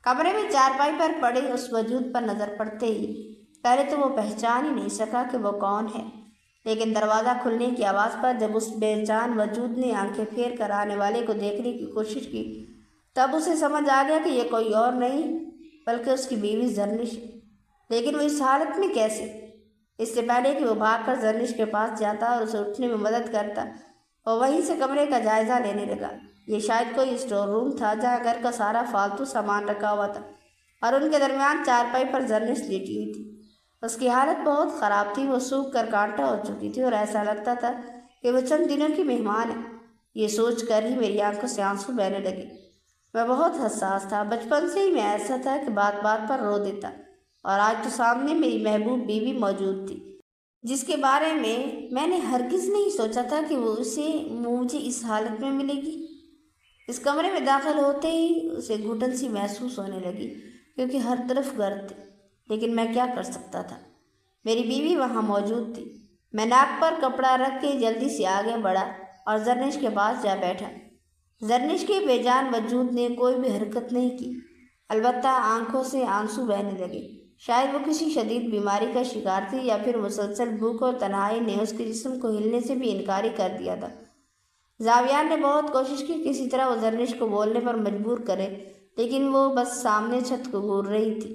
کمرے میں چارپائی پر پڑے اس وجود پر نظر پڑتے ہی پہلے تو وہ پہچان ہی نہیں سکا کہ وہ کون ہے، لیکن دروازہ کھلنے کی آواز پر جب اس بے جان وجود نے آنکھیں پھیر کر آنے والے کو دیکھنے کی کوشش کی تب اسے سمجھ آ گیا کہ یہ کوئی اور نہیں بلکہ اس کی بیوی زرنش۔ لیکن وہ اس حالت میں کیسے؟ اس سے پہلے کہ وہ بھاگ کر زرنش کے پاس جاتا اور اسے اٹھنے میں مدد کرتا، وہ وہیں سے کمرے کا جائزہ لینے لگا۔ یہ شاید کوئی اسٹور روم تھا جہاں گھر کا سارا فالتو سامان رکھا ہوا تھا اور ان کے درمیان چارپائی پر زرنش لیٹی ہوئی تھی۔ اس کی حالت بہت خراب تھی، وہ سوکھ کر کانٹا ہو چکی تھی اور ایسا لگتا تھا کہ وہ چند دنوں کی مہمان ہے۔ یہ سوچ کر ہی میری آنکھوں سے آنسو بہنے لگے۔ میں بہت حساس تھا، بچپن سے ہی میں ایسا تھا کہ بات بات پر رو دیتا، اور آج تو سامنے میری محبوب بیوی موجود تھی جس کے بارے میں نے ہرگز نہیں سوچا تھا کہ وہ مجھے اس حالت میں ملے گی۔ اس کمرے میں داخل ہوتے ہی اسے گھٹن سی محسوس ہونے لگی کیونکہ ہر طرف گرد تھی، لیکن میں کیا کر سکتا تھا؟ میری بیوی وہاں موجود تھی۔ میں ناک پر کپڑا رکھ کے جلدی سے آگے بڑھا اور زرنش کے پاس جا بیٹھا۔ زرنش کے بے جان وجود نے کوئی بھی حرکت نہیں کی، البتہ آنکھوں سے آنسو بہنے لگے۔ شاید وہ کسی شدید بیماری کا شکار تھی یا پھر مسلسل بھوک اور تنہائی نے اس کے جسم کو ہلنے سے بھی انکاری کر دیا تھا۔ زاویار نے بہت کوشش کی کسی طرح وہ زرنش کو بولنے پر مجبور کرے، لیکن وہ بس سامنے چھت کو گھور رہی تھی۔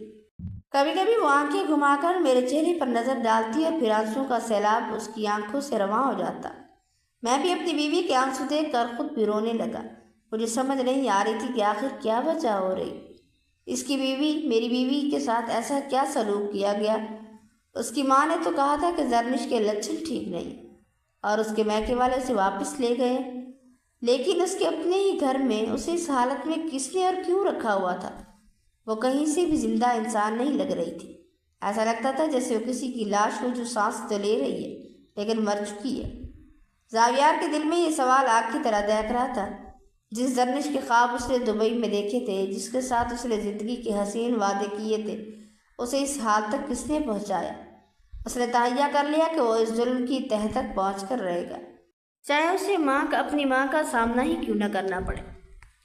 کبھی کبھی وہ آنکھیں گھما کر میرے چہرے پر نظر ڈالتی اور پھر آنسوؤں کا سیلاب اس کی آنکھوں سے رواں ہو جاتا۔ میں بھی اپنی بیوی کے آنسو دیکھ کر خود بھی رونے لگا۔ مجھے سمجھ نہیں آ رہی تھی کہ آخر کیا وجہ ہو رہی۔ اس کی بیوی، میری بیوی کے ساتھ ایسا کیا سلوک کیا گیا؟ اس کی ماں نے تو کہا تھا کہ زرنش کے لچھن ٹھیک نہیں اور اس کے میکے والے اسے واپس لے گئے، لیکن اس کے اپنے ہی گھر میں اسے اس حالت میں کس نے اور کیوں رکھا ہوا تھا؟ وہ کہیں سے بھی زندہ انسان نہیں لگ رہی تھی۔ ایسا لگتا تھا جیسے وہ کسی کی لاش ہو جو سانس تو لے رہی ہے لیکن مر چکی ہے۔ زاویار کے دل میں یہ سوال آگ کی طرح دہک رہا تھا۔ جس زرنش کے خواب اس نے دبئی میں دیکھے تھے، جس کے ساتھ اس نے زندگی کے حسین وعدے کیے تھے، اسے اس حال تک کس نے پہنچایا؟ اس نے تہیہ کر لیا کہ وہ اس ظلم کی تہ تک پہنچ کر رہے گا، چاہے اسے اپنی ماں کا سامنا ہی کیوں نہ کرنا پڑے۔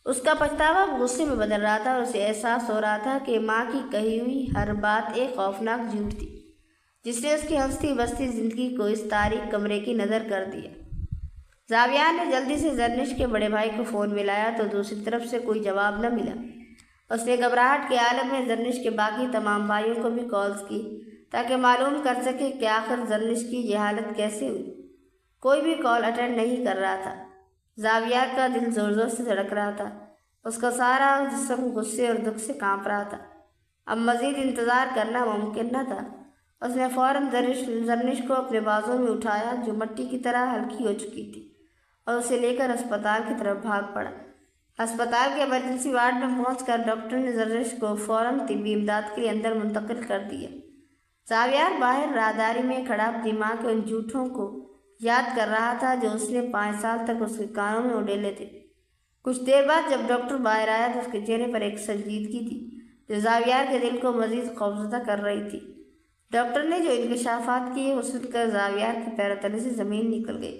اس کا پچھتاوا غصے میں بدل رہا تھا اور اسے احساس ہو رہا تھا کہ ماں کی کہی ہوئی ہر بات ایک خوفناک جھوٹ تھی جس نے اس کی ہنستی بستی زندگی کو اس تاریک کمرے کی نظر کر دیا۔ زاویار نے جلدی سے زرنش کے بڑے بھائی کو فون ملایا تو دوسری طرف سے کوئی جواب نہ ملا۔ اس نے گھبراہٹ کے عالم میں زرنش کے باقی تمام بھائیوں کو بھی کالز کی تاکہ معلوم کر سکے کہ آخر زرنش کی یہ حالت کیسے ہوئی۔ کوئی بھی کال اٹینڈ نہیں کر رہا تھا۔ زاویار کا دل زور زور سے دھڑک رہا تھا، اس کا سارا جسم غصے اور دکھ سے کانپ رہا تھا۔ اب مزید انتظار کرنا ممکن نہ تھا۔ اس نے فوراً زرنش کو اپنے بازوں میں اٹھایا جو مٹی کی طرح ہلکی ہو چکی تھی، اور اسے لے کر ہسپتال کی طرف بھاگ پڑا۔ ہسپتال کے ایمرجنسی وارڈ میں پہنچ کر ڈاکٹر نے زرنش کو فوراً طبی امداد کے لیے اندر منتقل کر دیا۔ زاویار باہر راہداری میں کھڑا اپنی ماں کے ان جھوٹوں کو یاد کر رہا تھا جو اس نے 5 سال تک اس کے کانوں میں اڈیلے تھے۔ کچھ دیر بعد جب ڈاکٹر باہر آیا تو اس کے چہرے پر ایک سنجیدگی تھی جو زاویار کے دل کو مزید خوفزدہ کر رہی تھی۔ ڈاکٹر نے جو انکشافات کیے وہ سن کر زاویار کے پیروں تلے سے زمین نکل گئی۔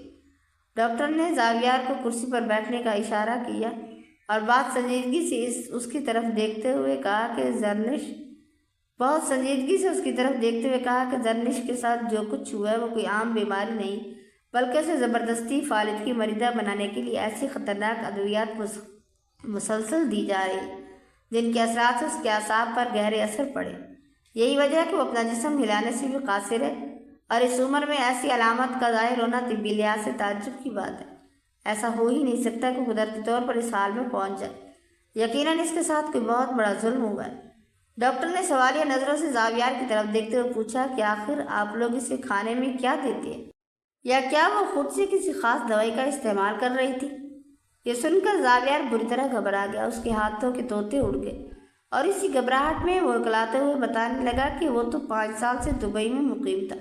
ڈاکٹر نے زاویار کو کرسی پر بیٹھنے کا اشارہ کیا اور بہت سنجیدگی سے اس کی طرف دیکھتے ہوئے کہا کہ زرنش کے ساتھ جو کچھ ہوا ہے وہ کوئی عام بیماری نہیں بلکہ اسے زبردستی فالج کی مریضہ بنانے کے لیے ایسی خطرناک ادویات مسلسل دی جا رہی جن کے اثرات سے اس کے اعصاب پر گہرے اثر پڑے۔ یہی وجہ ہے کہ وہ اپنا جسم ہلانے سے بھی قاصر ہے، اور اس عمر میں ایسی علامات کا ظاہر ہونا طبی لحاظ سے تعجب کی بات ہے۔ ایسا ہو ہی نہیں سکتا کہ قدرتی طور پر اس حال میں پہنچ جائے۔ یقیناً اس کے ساتھ کوئی بہت بڑا ظلم ہوا ہے۔ ڈاکٹر نے سوالیہ نظروں سے زاویار کی طرف دیکھتے ہوئے پوچھا کہ آخر آپ لوگ اسے کھانے میں کیا دیتے ہیں، یا کیا وہ خود سے کسی خاص دوائی کا استعمال کر رہی تھی؟ یہ سن کر زاویار بری طرح گھبرا گیا، اس کے ہاتھوں کے طوطے اڑ گئے اور اسی گھبراہٹ میں وہ اکلاتے ہوئے بتانے لگا کہ وہ تو 5 سال سے دبئی میں مقیم تھا،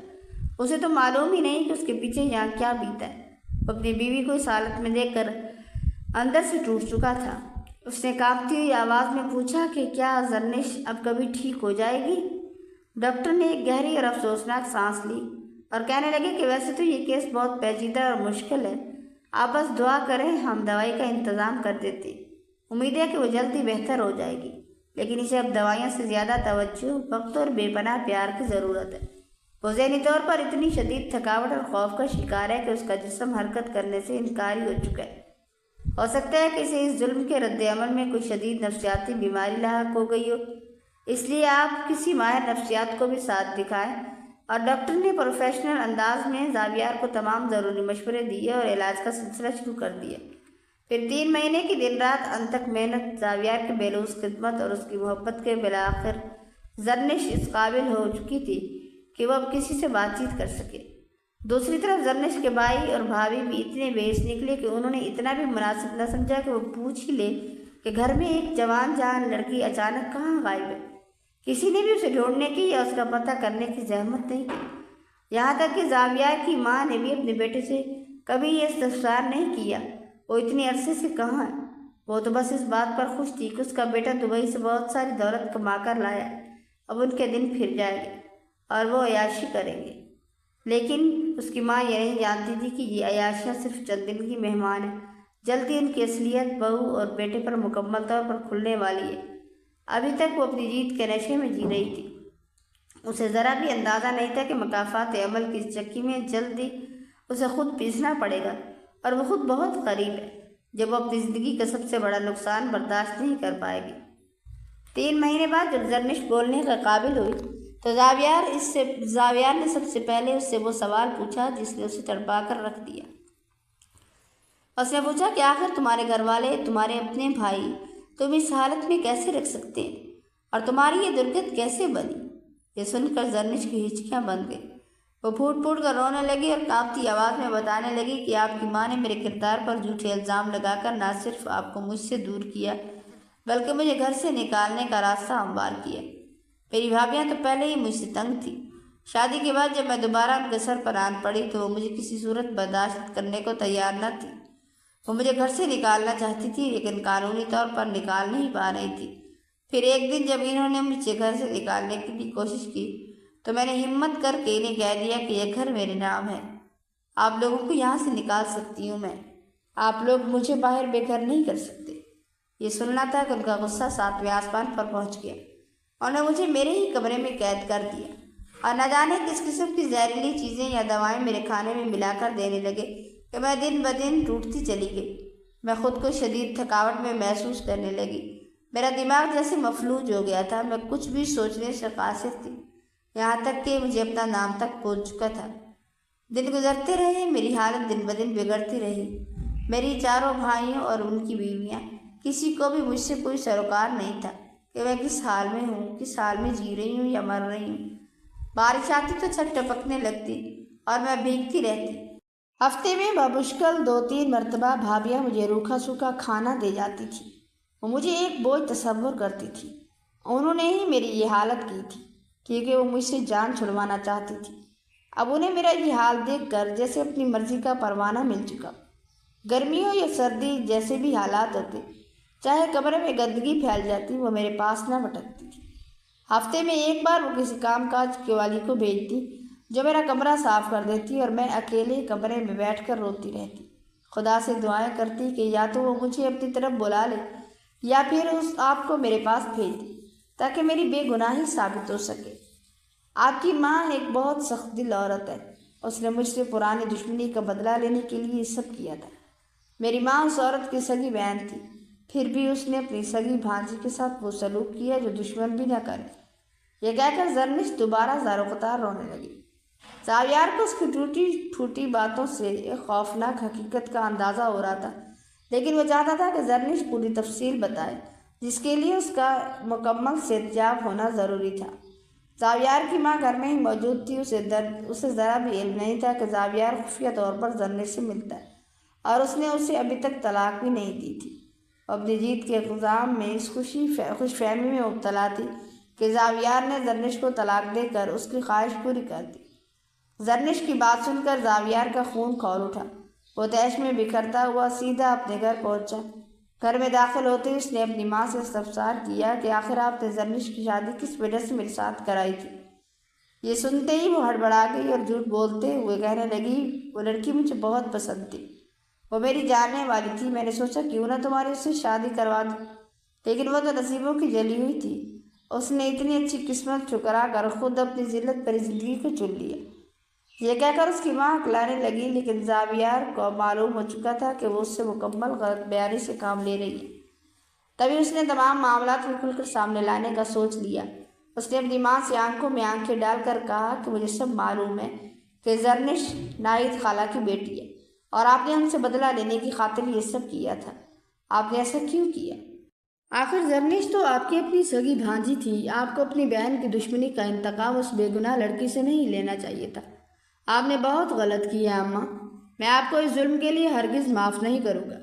اسے تو معلوم ہی نہیں کہ اس کے پیچھے یہاں کیا بیتا ہے۔ وہ اپنی بیوی کو اس حالت میں دیکھ کر اندر سے ٹوٹ چکا تھا۔ اس نے کانپتی ہوئی آواز میں پوچھا کہ کیا زرنش اب کبھی ٹھیک ہو جائے گی؟ ڈاکٹر نے ایک گہری اور افسوسناک سانس لی اور کہنے لگے کہ ویسے تو یہ کیس بہت پیچیدہ اور مشکل ہے، آپ بس دعا کریں، ہم دوائی کا انتظام کر دیتے ہیں۔ امید ہے کہ وہ جلدی بہتر ہو جائے گی، لیکن اسے اب دوائیوں سے زیادہ توجہ، وقت اور بے پناہ پیار کی ضرورت ہے۔ وہ ذہنی طور پر اتنی شدید تھکاوٹ اور خوف کا شکار ہے کہ اس کا جسم حرکت کرنے سے انکاری ہو چکا ہے۔ ہو سکتا ہے کہ اسے اس ظلم کے رد عمل میں کوئی شدید نفسیاتی بیماری لاحق ہو گئی ہو، اس لیے آپ کسی ماہر نفسیات کو بھی ساتھ دکھائیں۔ اور ڈاکٹر نے پروفیشنل انداز میں زاویار کو تمام ضروری مشورے دیے اور علاج کا سلسلہ شروع کر دیا۔ پھر 3 مہینے کی دن رات انتھک محنت، زاویار کی بےلوث خدمت اور اس کی محبت کے بالآخر زرنش اس قابل ہو چکی تھی کہ وہ اب کسی سے بات چیت کر سکے۔ دوسری طرف زرنش کے بھائی اور بھابھی بھی اتنے بیش نکلے کہ انہوں نے اتنا بھی مناسب نہ سمجھا کہ وہ پوچھ ہی لے کہ گھر میں ایک جوان جان لڑکی اچانک کہاں غائب ہے۔ کسی نے بھی اسے ڈھونڈنے کی یا اس کا پتہ کرنے کی زحمت نہیں کی۔ یہاں تک کہ زاویار کی ماں نے بھی اپنے بیٹے سے کبھی یہ استفسار نہیں کیا وہ اتنی عرصے سے کہاں ہے۔ وہ تو بس اس بات پر خوش تھی کہ اس کا بیٹا دبئی سے بہت ساری دولت کما کر لایا، اب ان کے دن پھر جائے گے اور وہ عیاشی کریں گے۔ لیکن اس کی ماں یہ نہیں جانتی تھی کہ یہ عیاشیاں صرف چند دن کی مہمان ہیں، جلدی ان کی اصلیت بہو اور بیٹے پر مکمل طور پر کھلنے والی ہے۔ ابھی تک وہ اپنی جیت کے نشے میں جی رہی تھی، اسے ذرا بھی اندازہ نہیں تھا کہ مکافات عمل کی اس چکی میں جلدی اسے خود پیسنا پڑے گا، اور وہ خود بہت قریب ہے جب وہ اپنی زندگی کا سب سے بڑا نقصان برداشت نہیں کر پائے گی۔ 3 مہینے بعد جب زرنش بولنے کا قابل ہوئی تو زاویار نے سب سے پہلے اس سے وہ سوال پوچھا جس نے اسے تڑپا کر رکھ دیا۔ اس نے پوچھا کہ آخر تمہارے گھر والے، تمہارے اپنے بھائی تم اس حالت میں کیسے رکھ سکتے ہیں، اور تمہاری یہ درگت کیسے بنی؟ یہ سن کر زرنش کی ہچکیاں بند گئی۔ وہ پھوٹ پھوٹ کر رونے لگی اور کانپتی آواز میں بتانے لگی کہ آپ کی ماں نے میرے کردار پر جھوٹے الزام لگا کر نہ صرف آپ کو مجھ سے دور کیا بلکہ مجھے گھر سے نکالنے کا راستہ ہموار کیا۔ میری بھابیاں تو پہلے ہی مجھ سے تنگ تھی۔ شادی کے بعد جب میں دوبارہ ان کے سر پر آن پڑی تو وہ مجھے کسی صورت برداشت کرنے کو تیار نہ تھی۔ وہ مجھے گھر سے نکالنا چاہتی تھی لیکن قانونی طور پر نکال نہیں پا رہی تھی۔ پھر ایک دن جب انہوں نے مجھے گھر سے نکالنے کی بھی کوشش کی تو میں نے ہمت کر کے انہیں کہہ دیا کہ یہ گھر میرے نام ہے، آپ لوگوں کو یہاں سے نکال سکتی ہوں میں، آپ لوگ مجھے باہر بے گھر نہیں کر سکتے۔ یہ سننا تھا کہ ان کا غصہ 7ویں آسمان پر پہنچ گیا۔ انہوں نے مجھے میرے ہی کمرے میں قید کر دیا اور نہ جانے کس قسم کی زہریلی چیزیں یا دوائیں میرے کھانے میں ملا کر دینے لگے کہ میں دن بدن ٹوٹتی چلی گئی۔ میں خود کو شدید تھکاوٹ میں محسوس کرنے لگی، میرا دماغ جیسے مفلوج ہو گیا تھا، میں کچھ بھی سوچنے سے قاصر تھی، یہاں تک کہ مجھے اپنا نام تک بھول چکا تھا۔ دن گزرتے رہے، میری حالت دن بدن بگڑتی رہی۔ میری چاروں بھائیوں اور ان کی بیویاں، کسی کو بھی مجھ سے کوئی سروکار نہیں تھا کہ میں کس حال میں ہوں، کس حال میں جی رہی ہوں یا مر رہی ہوں۔ بارش آتی تو چھت ٹپکنے لگتی اور میں بھیگتی رہتی۔ ہفتے میں بمشکل 2-3 مرتبہ بھابیاں مجھے روکھا سوکھا کھانا دے جاتی تھی۔ وہ مجھے ایک بوجھ تصور کرتی تھی۔ انہوں نے ہی میری یہ حالت کی تھی کیونکہ وہ مجھ سے جان چھڑوانا چاہتی تھی۔ اب انہیں میرا یہ حال دیکھ کر جیسے اپنی مرضی کا پروانہ مل چکا۔ گرمی ہو یا سردی، جیسے بھی حالات ہوتے، چاہے کمرے میں گندگی پھیل جاتی، وہ میرے پاس نہ بھٹکتی تھی۔ ہفتے میں ایک بار وہ کسی کام کاج کے والی کو بھیجتی جو میرا کمرہ صاف کر دیتی اور میں اکیلے کمرے میں بیٹھ کر روتی رہتی، خدا سے دعائیں کرتی کہ یا تو وہ مجھے اپنی طرف بلا لے یا پھر اس آپ کو میرے پاس بھیج دے تاکہ میری بے گناہی ثابت ہو سکے۔ آپ کی ماں ایک بہت سخت دل عورت ہے، اس نے مجھ سے پرانی دشمنی کا بدلہ لینے کے لیے یہ سب کیا تھا۔ میری ماں اس عورت کی سگی بہن تھی، پھر بھی اس نے اپنی سگی بھانجی کے ساتھ وہ سلوک کیا جو دشمن بھی نہ کرے۔ یہ کہہ کر زرنش دوبارہ زار قطار رونے لگی۔ زاویار کو اس کی ٹوٹی پھوٹی باتوں سے ایک خوفناک حقیقت کا اندازہ ہو رہا تھا، لیکن وہ چاہتا تھا کہ زرنش پوری تفصیل بتائے جس کے لیے اس کا مکمل صحتیاب ہونا ضروری تھا۔ زاویار کی ماں گھر میں ہی موجود تھی، اسے ذرا بھی علم نہیں تھا کہ زاویار خفیہ طور پر زرنش سے ملتا ہے اور اس نے اسے ابھی تک طلاق بھی نہیں دی تھی۔ وہ اپنی جیت کے الزام میں اس خوش فہمی میں مبتلا تھی کہ زاویار نے زرنش کو طلاق دے کر اس کی خواہش پوری کر دی۔ زرنش کی بات سن کر زاویار کا خون کھول اٹھا۔ وہ تیش میں بکھرتا ہوا سیدھا اپنے گھر پہنچا۔ گھر میں داخل ہوتے ہی اس نے اپنی ماں سے استفسار کیا کہ آخر آپ نے زرنش کی شادی کس وجہ سے میرے ساتھ کرائی تھی۔ یہ سنتے ہی وہ ہڑبڑا گئی اور جھوٹ بولتے ہوئے کہنے لگی وہ لڑکی مجھے بہت پسند تھی، وہ میری جاننے والی تھی، میں نے سوچا کیوں نہ تمہاری اس سے شادی کروا دوں، لیکن وہ تو نصیبوں کی جلی ہوئی تھی۔ اس نے اتنی اچھی قسمت ٹھکرا کر خود اپنی ذلت بھری زندگی کو چن لیا۔ یہ کہہ کر اس کی ماں ہکلانے لگی، لیکن زاویار کو معلوم ہو چکا تھا کہ وہ اس سے مکمل غلط بیانی سے کام لے رہی ہے۔ تبھی اس نے تمام معاملات کو کھل کر سامنے لانے کا سوچ لیا۔ اس نے اپنی ماں سے آنکھوں میں آنکھیں ڈال کر کہا کہ مجھے سب معلوم ہے کہ زرنش ناہید خالہ کی بیٹی ہے، اور آپ نے ہم سے بدلہ لینے کی خاطر یہ سب کیا تھا۔ آپ نے ایسا کیوں کیا؟ آخر زرنش تو آپ کی اپنی سگی بھانجی تھی۔ آپ کو اپنی بہن کی دشمنی کا انتقام اس بے گناہ لڑکی سے نہیں لینا چاہیے تھا۔ آپ نے بہت غلط کیا اماں، میں آپ کو اس ظلم کے لیے ہرگز معاف نہیں کروں گا۔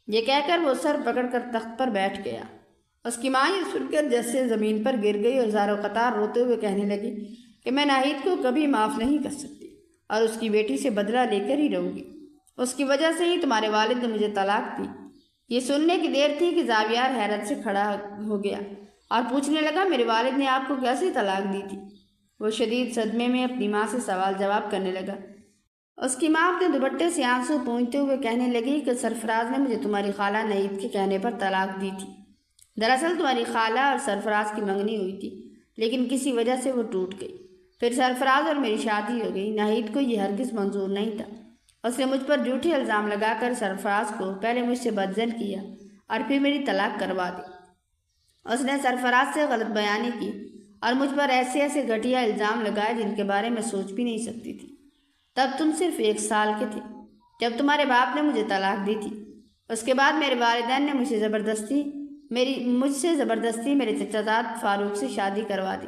یہ کہہ کر وہ سر پکڑ کر تخت پر بیٹھ گیا۔ اس کی ماں یہ سن کر جیسے زمین پر گر گئی اور زار و قطار روتے ہوئے کہنے لگی کہ میں ناہید کو کبھی معاف نہیں کر سکتی اور اس کی بیٹی سے بدلہ لے کر ہی رہوں گی۔ اس کی وجہ سے ہی تمہارے والد نے مجھے طلاق دی۔ یہ سننے کی دیر تھی کہ زاویار حیرت سے کھڑا ہو گیا اور پوچھنے لگا میرے والد نے آپ کو کیسے طلاق دی تھی؟ وہ شدید صدمے میں اپنی ماں سے سوال جواب کرنے لگا۔ اس کی ماں اپنے دوپٹے سے آنسو پونجھتے ہوئے کہنے لگی کہ سرفراز نے مجھے تمہاری خالہ نعید کے کہنے پر طلاق دی تھی۔ دراصل تمہاری خالہ اور سرفراز کی منگنی ہوئی تھی، لیکن کسی وجہ سے وہ ٹوٹ گئی۔ پھر سرفراز اور میری شادی ہو گئی۔ ناہید کو یہ ہرگز منظور نہیں تھا۔ اس نے مجھ پر جھوٹے الزام لگا کر سرفراز کو پہلے مجھ سے بدزن کیا اور پھر میری طلاق کروا دی۔ اس نے سرفراز سے غلط بیانی کی اور مجھ پر ایسے ایسے گھٹیا الزام لگائے جن کے بارے میں سوچ بھی نہیں سکتی تھی۔ تب تم صرف 1 سال کے تھے جب تمہارے باپ نے مجھے طلاق دی تھی۔ اس کے بعد میرے والدین نے مجھ سے زبردستی میرے چچا فاروق سے شادی کروا دی۔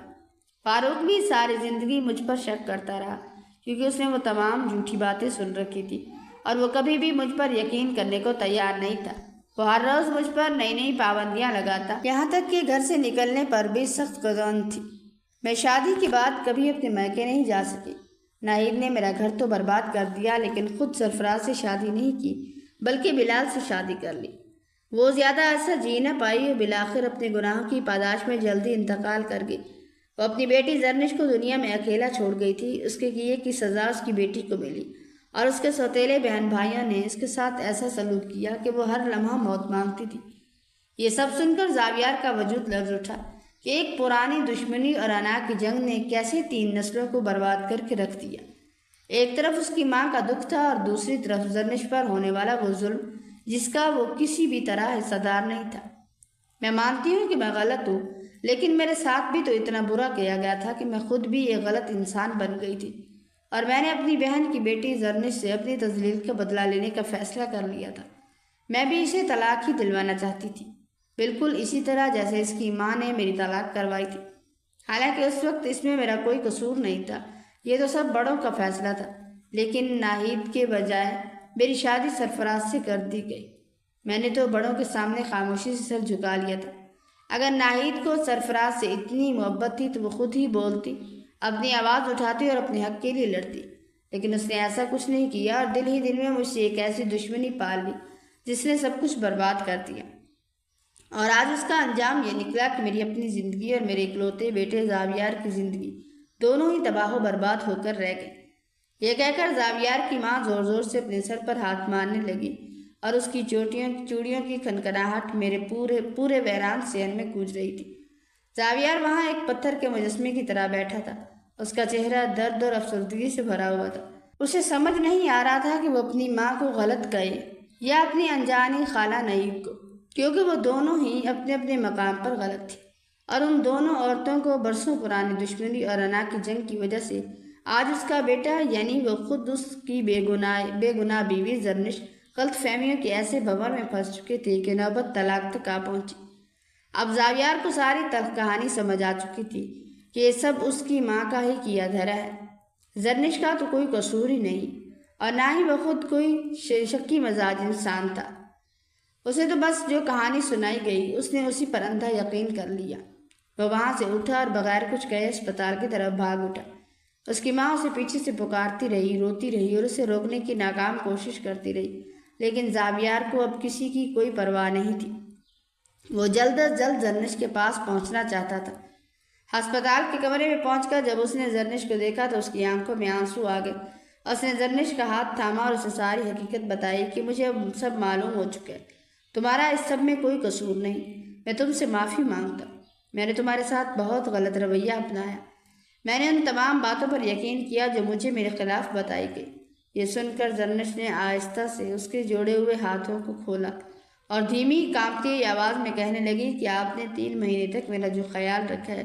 فاروق بھی ساری زندگی مجھ پر شک کرتا رہا، کیونکہ اس نے وہ تمام جھوٹی باتیں سن رکھی تھی اور وہ کبھی بھی مجھ پر یقین کرنے کو تیار نہیں تھا۔ وہ ہر روز مجھ پر نئی نئی پابندیاں لگاتا، یہاں تک کہ گھر سے نکلنے پر بھی سخت قدغن تھی۔ میں شادی کے بعد کبھی اپنے میکے نہیں جا سکی۔ ناہید نے میرا گھر تو برباد کر دیا، لیکن خود سرفراز سے شادی نہیں کی بلکہ بلال سے شادی کر لی۔ وہ زیادہ عرصہ جی نہ پائی اور بالآخر اپنے گناہوں کی پاداش میں جلدی انتقال کر گئی۔ وہ اپنی بیٹی زرنش کو دنیا میں اکیلا چھوڑ گئی تھی۔ اس کے کیے کی سزا اس کی بیٹی کو ملی اور اس کے سوتیلے بہن بھائیوں نے اس کے ساتھ ایسا سلوک کیا کہ وہ ہر لمحہ موت مانگتی تھی۔ یہ سب سن کر زاویار کا وجود لرز اٹھا کہ ایک پرانی دشمنی اور انا کی جنگ نے کیسے 3 نسلوں کو برباد کر کے رکھ دیا۔ ایک طرف اس کی ماں کا دکھ تھا اور دوسری طرف زرنش پر ہونے والا وہ ظلم جس کا وہ کسی بھی طرح حصہ دار نہیں تھا۔ میں مانتی ہوں کہ میں غلط ہوں، لیکن میرے ساتھ بھی تو اتنا برا کیا گیا تھا کہ میں خود بھی ایک غلط انسان بن گئی تھی، اور میں نے اپنی بہن کی بیٹی زرنش سے اپنی تذلیل کا بدلہ لینے کا فیصلہ کر لیا تھا۔ میں بھی اسے طلاق ہی دلوانا چاہتی تھی، بالکل اسی طرح جیسے اس کی ماں نے میری طلاق کروائی تھی۔ حالانکہ اس وقت اس میں میرا کوئی قصور نہیں تھا، یہ تو سب بڑوں کا فیصلہ تھا، لیکن ناہید کے بجائے میری شادی سرفراز سے کر دی گئی۔ میں نے تو بڑوں کے سامنے خاموشی سے سر جھکا لیا تھا۔ اگر ناہید کو سرفراز سے اتنی محبت تھی تو وہ خود ہی بولتی، اپنی آواز اٹھاتی اور اپنے حق کے لیے لڑتی، لیکن اس نے ایسا کچھ نہیں کیا اور دل ہی دل میں مجھ سے ایک ایسی دشمنی پال لی جس نے سب کچھ برباد کر دیا۔ اور آج اس کا انجام یہ نکلا کہ میری اپنی زندگی اور میرے اکلوتے بیٹے زاویار کی زندگی دونوں ہی تباہ و برباد ہو کر رہ گئے۔ یہ کہہ کر زاویار کی ماں زور زور سے اپنے سر پر ہاتھ مارنے لگی اور اس کی چوڑیوں کی کھنکھناہٹ میرے پورے ویران صحن میں گونج رہی تھی۔ زاویار وہاں ایک پتھر کے مجسمے کی طرح بیٹھا تھا۔ اس کا چہرہ درد اور افسردگی سے بھرا ہوا تھا۔ اسے سمجھ نہیں آ رہا تھا کہ وہ اپنی ماں کو غلط کہے یا اپنی انجانی خالہ نعید کو، کیونکہ وہ دونوں ہی اپنے اپنے مقام پر غلط تھی، اور ان دونوں عورتوں کو برسوں پرانی دشمنی اور انا کی جنگ کی وجہ سے آج اس کا بیٹا یعنی وہ خود اس کی بے گناہ بیوی زرنش غلط فہمیوں کے ایسے بھنور میں پھنس چکے تھے کہ نوبت طلاق تک آ پہنچی۔ اب زاویار کو ساری تلخ کہانی سمجھ آ چکی تھی کہ یہ سب اس کی ماں کا ہی کیا دھرا ہے۔ زرنش کا تو کوئی قصور ہی نہیں، اور نہ ہی وہ خود کوئی شکی مزاج انسان تھا۔ اسے تو بس جو کہانی سنائی گئی اس نے اسی پر اندھا یقین کر لیا۔ وہ وہاں سے اٹھا اور بغیر کچھ کہے اسپتال کی طرف بھاگ اٹھا۔ اس کی ماں اسے پیچھے سے پکارتی رہی، روتی رہی اور اسے روکنے کی ناکام کوشش کرتی رہی، لیکن زاویار کو اب کسی کی کوئی پرواہ نہیں تھی۔ وہ جلد از جلد زرنش کے پاس پہنچنا چاہتا تھا۔ ہسپتال کے کمرے میں پہنچ کر جب اس نے زرنش کو دیکھا تو اس کی آنکھوں میں آنسو آ گئے۔ اس نے زرنش کا ہاتھ تھاما اور اسے ساری حقیقت بتائی کہ مجھے اب سب معلوم ہو چکا ہے، تمہارا اس سب میں کوئی قصور نہیں، میں تم سے معافی مانگتا ہوں، میں نے تمہارے ساتھ بہت غلط رویہ اپنایا، میں نے ان تمام باتوں پر یقین کیا جو مجھے میرے خلاف بتائی گئی۔ یہ سن کر زرنش نے آہستہ سے اس کے جوڑے ہوئے ہاتھوں کو کھولا اور دھیمی کانپتی ہوئی آواز میں کہنے لگی کہ آپ نے 3 مہینے تک میرا جو خیال رکھا ہے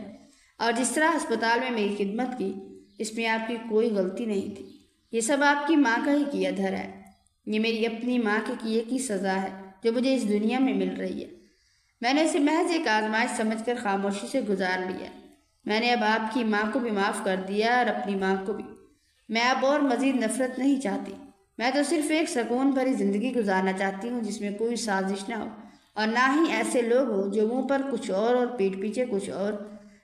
اور جس طرح ہسپتال میں میری خدمت کی، اس میں آپ کی کوئی غلطی نہیں تھی، یہ سب آپ کی ماں کا ہی کیا دھرا ہے، یہ میری اپنی ماں کے کیے کی سزا ہے جو مجھے اس دنیا میں مل رہی ہے، میں نے اسے محض ایک آزمائش سمجھ کر خاموشی سے گزار لیا، میں نے اب آپ کی ماں کو بھی معاف کر دیا اور اپنی ماں کو بھی، میں اب اور مزید نفرت نہیں چاہتی، میں تو صرف ایک سکون بھری زندگی گزارنا چاہتی ہوں جس میں کوئی سازش نہ ہو اور نہ ہی ایسے لوگ ہوں جو منہ پر کچھ اور پیٹھ پیچھے کچھ اور،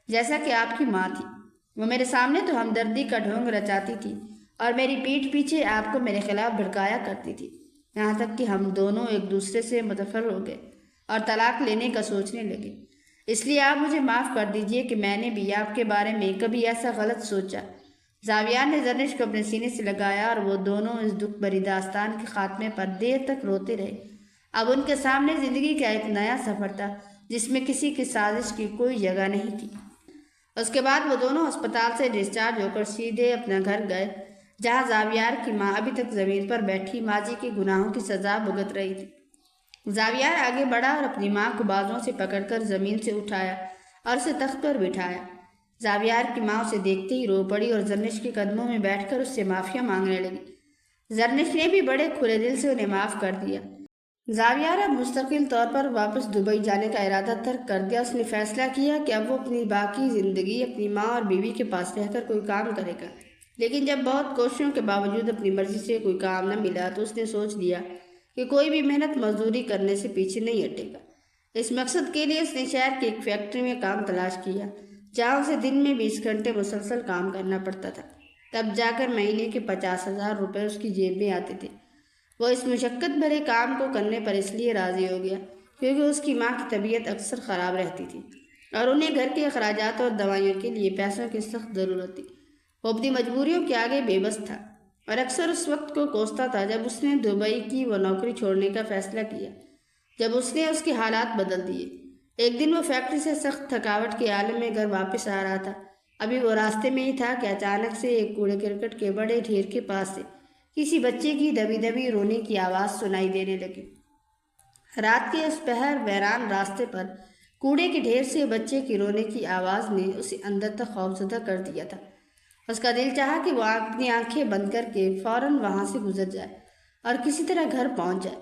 جیسا کہ آپ کی ماں تھی، وہ میرے سامنے تو ہمدردی کا ڈھونگ رچاتی تھی اور میری پیٹھ پیچھے آپ کو میرے خلاف بھڑکایا کرتی تھی، یہاں تک کہ ہم دونوں ایک دوسرے سے متفر ہو گئے اور طلاق لینے کا سوچنے لگے، اس لیے آپ مجھے معاف کر دیجئے کہ میں نے بھی آپ کے بارے میں کبھی ایسا غلط سوچا۔ زاویار نے زرنش کو اپنے سینے سے لگایا اور وہ دونوں اس دکھ بھری داستان کے خاتمے پر دیر تک روتے رہے۔ اب ان کے سامنے زندگی کا ایک نیا سفر تھا جس میں کسی کی سازش کی کوئی جگہ نہیں تھی۔ اس کے بعد وہ دونوں ہسپتال سے ڈسچارج ہو کر سیدھے اپنا گھر گئے، جہاں زاویار کی ماں ابھی تک زمین پر بیٹھی ماضی کے گناہوں کی سزا بھگت رہی تھی۔ زاویار آگے بڑھا اور اپنی ماں کو بازوں سے پکڑ کر زمین سے اٹھایا اور اسے تخت پر بٹھایا۔ زاویار کی ماں اسے دیکھتے ہی رو پڑی اور زرنش کے قدموں میں بیٹھ کر اس سے معافیا مانگنے لگی۔ زرنش نے بھی بڑے کھلے دل سے انہیں معاف کر دیا۔ زاویار اب مستقل طور پر واپس دبئی جانے کا ارادہ ترک کر دیا۔ اس نے فیصلہ کیا کہ اب وہ اپنی باقی زندگی اپنی ماں اور بیوی کے پاس رہ کر کوئی کام کرے گا، لیکن جب بہت کوششوں کے باوجود اپنی مرضی سے کوئی کام نہ ملا تو اس نے سوچ لیا کہ کوئی بھی محنت مزدوری کرنے سے پیچھے نہیں ہٹے گا۔ اس مقصد کے لیے اس نے شہر کی ایک فیکٹری میں کام تلاش کیا، جہاں اسے دن میں 20 گھنٹے مسلسل کام کرنا پڑتا تھا، تب جا کر مہینے کے 50,000 روپے اس کی جیب میں آتے تھے۔ وہ اس مشقت بھرے کام کو کرنے پر اس لیے راضی ہو گیا کیونکہ اس کی ماں کی طبیعت اکثر خراب رہتی تھی اور انہیں گھر کے اخراجات اور دوائیوں کے لیے پیسوں کی سخت ضرورت تھی۔ وہ اپنی مجبوریوں کے آگے بے بس تھا اور اکثر اس وقت کو کوستا تھا جب اس نے دبئی کی وہ نوکری چھوڑنے کا فیصلہ کیا، جب اس نے اس کے حالات بدل دیے۔ ایک دن وہ فیکٹری سے سخت تھکاوٹ کے عالم میں گھر واپس آ رہا تھا، ابھی وہ راستے میں ہی تھا کہ اچانک سے ایک کوڑے کرکٹ کے بڑے ڈھیر کے پاس سے کسی بچے کی دبی دبی رونے کی آواز سنائی دینے لگی۔ رات کے اس پہر ویران راستے پر کوڑے کے ڈھیر سے بچے کی رونے کی آواز نے اسے اندر تک خوفزدہ کر دیا تھا۔ اس کا دل چاہا کہ وہ اپنی آنکھیں بند کر کے فوراً وہاں سے گزر جائے اور کسی طرح گھر پہنچ جائے،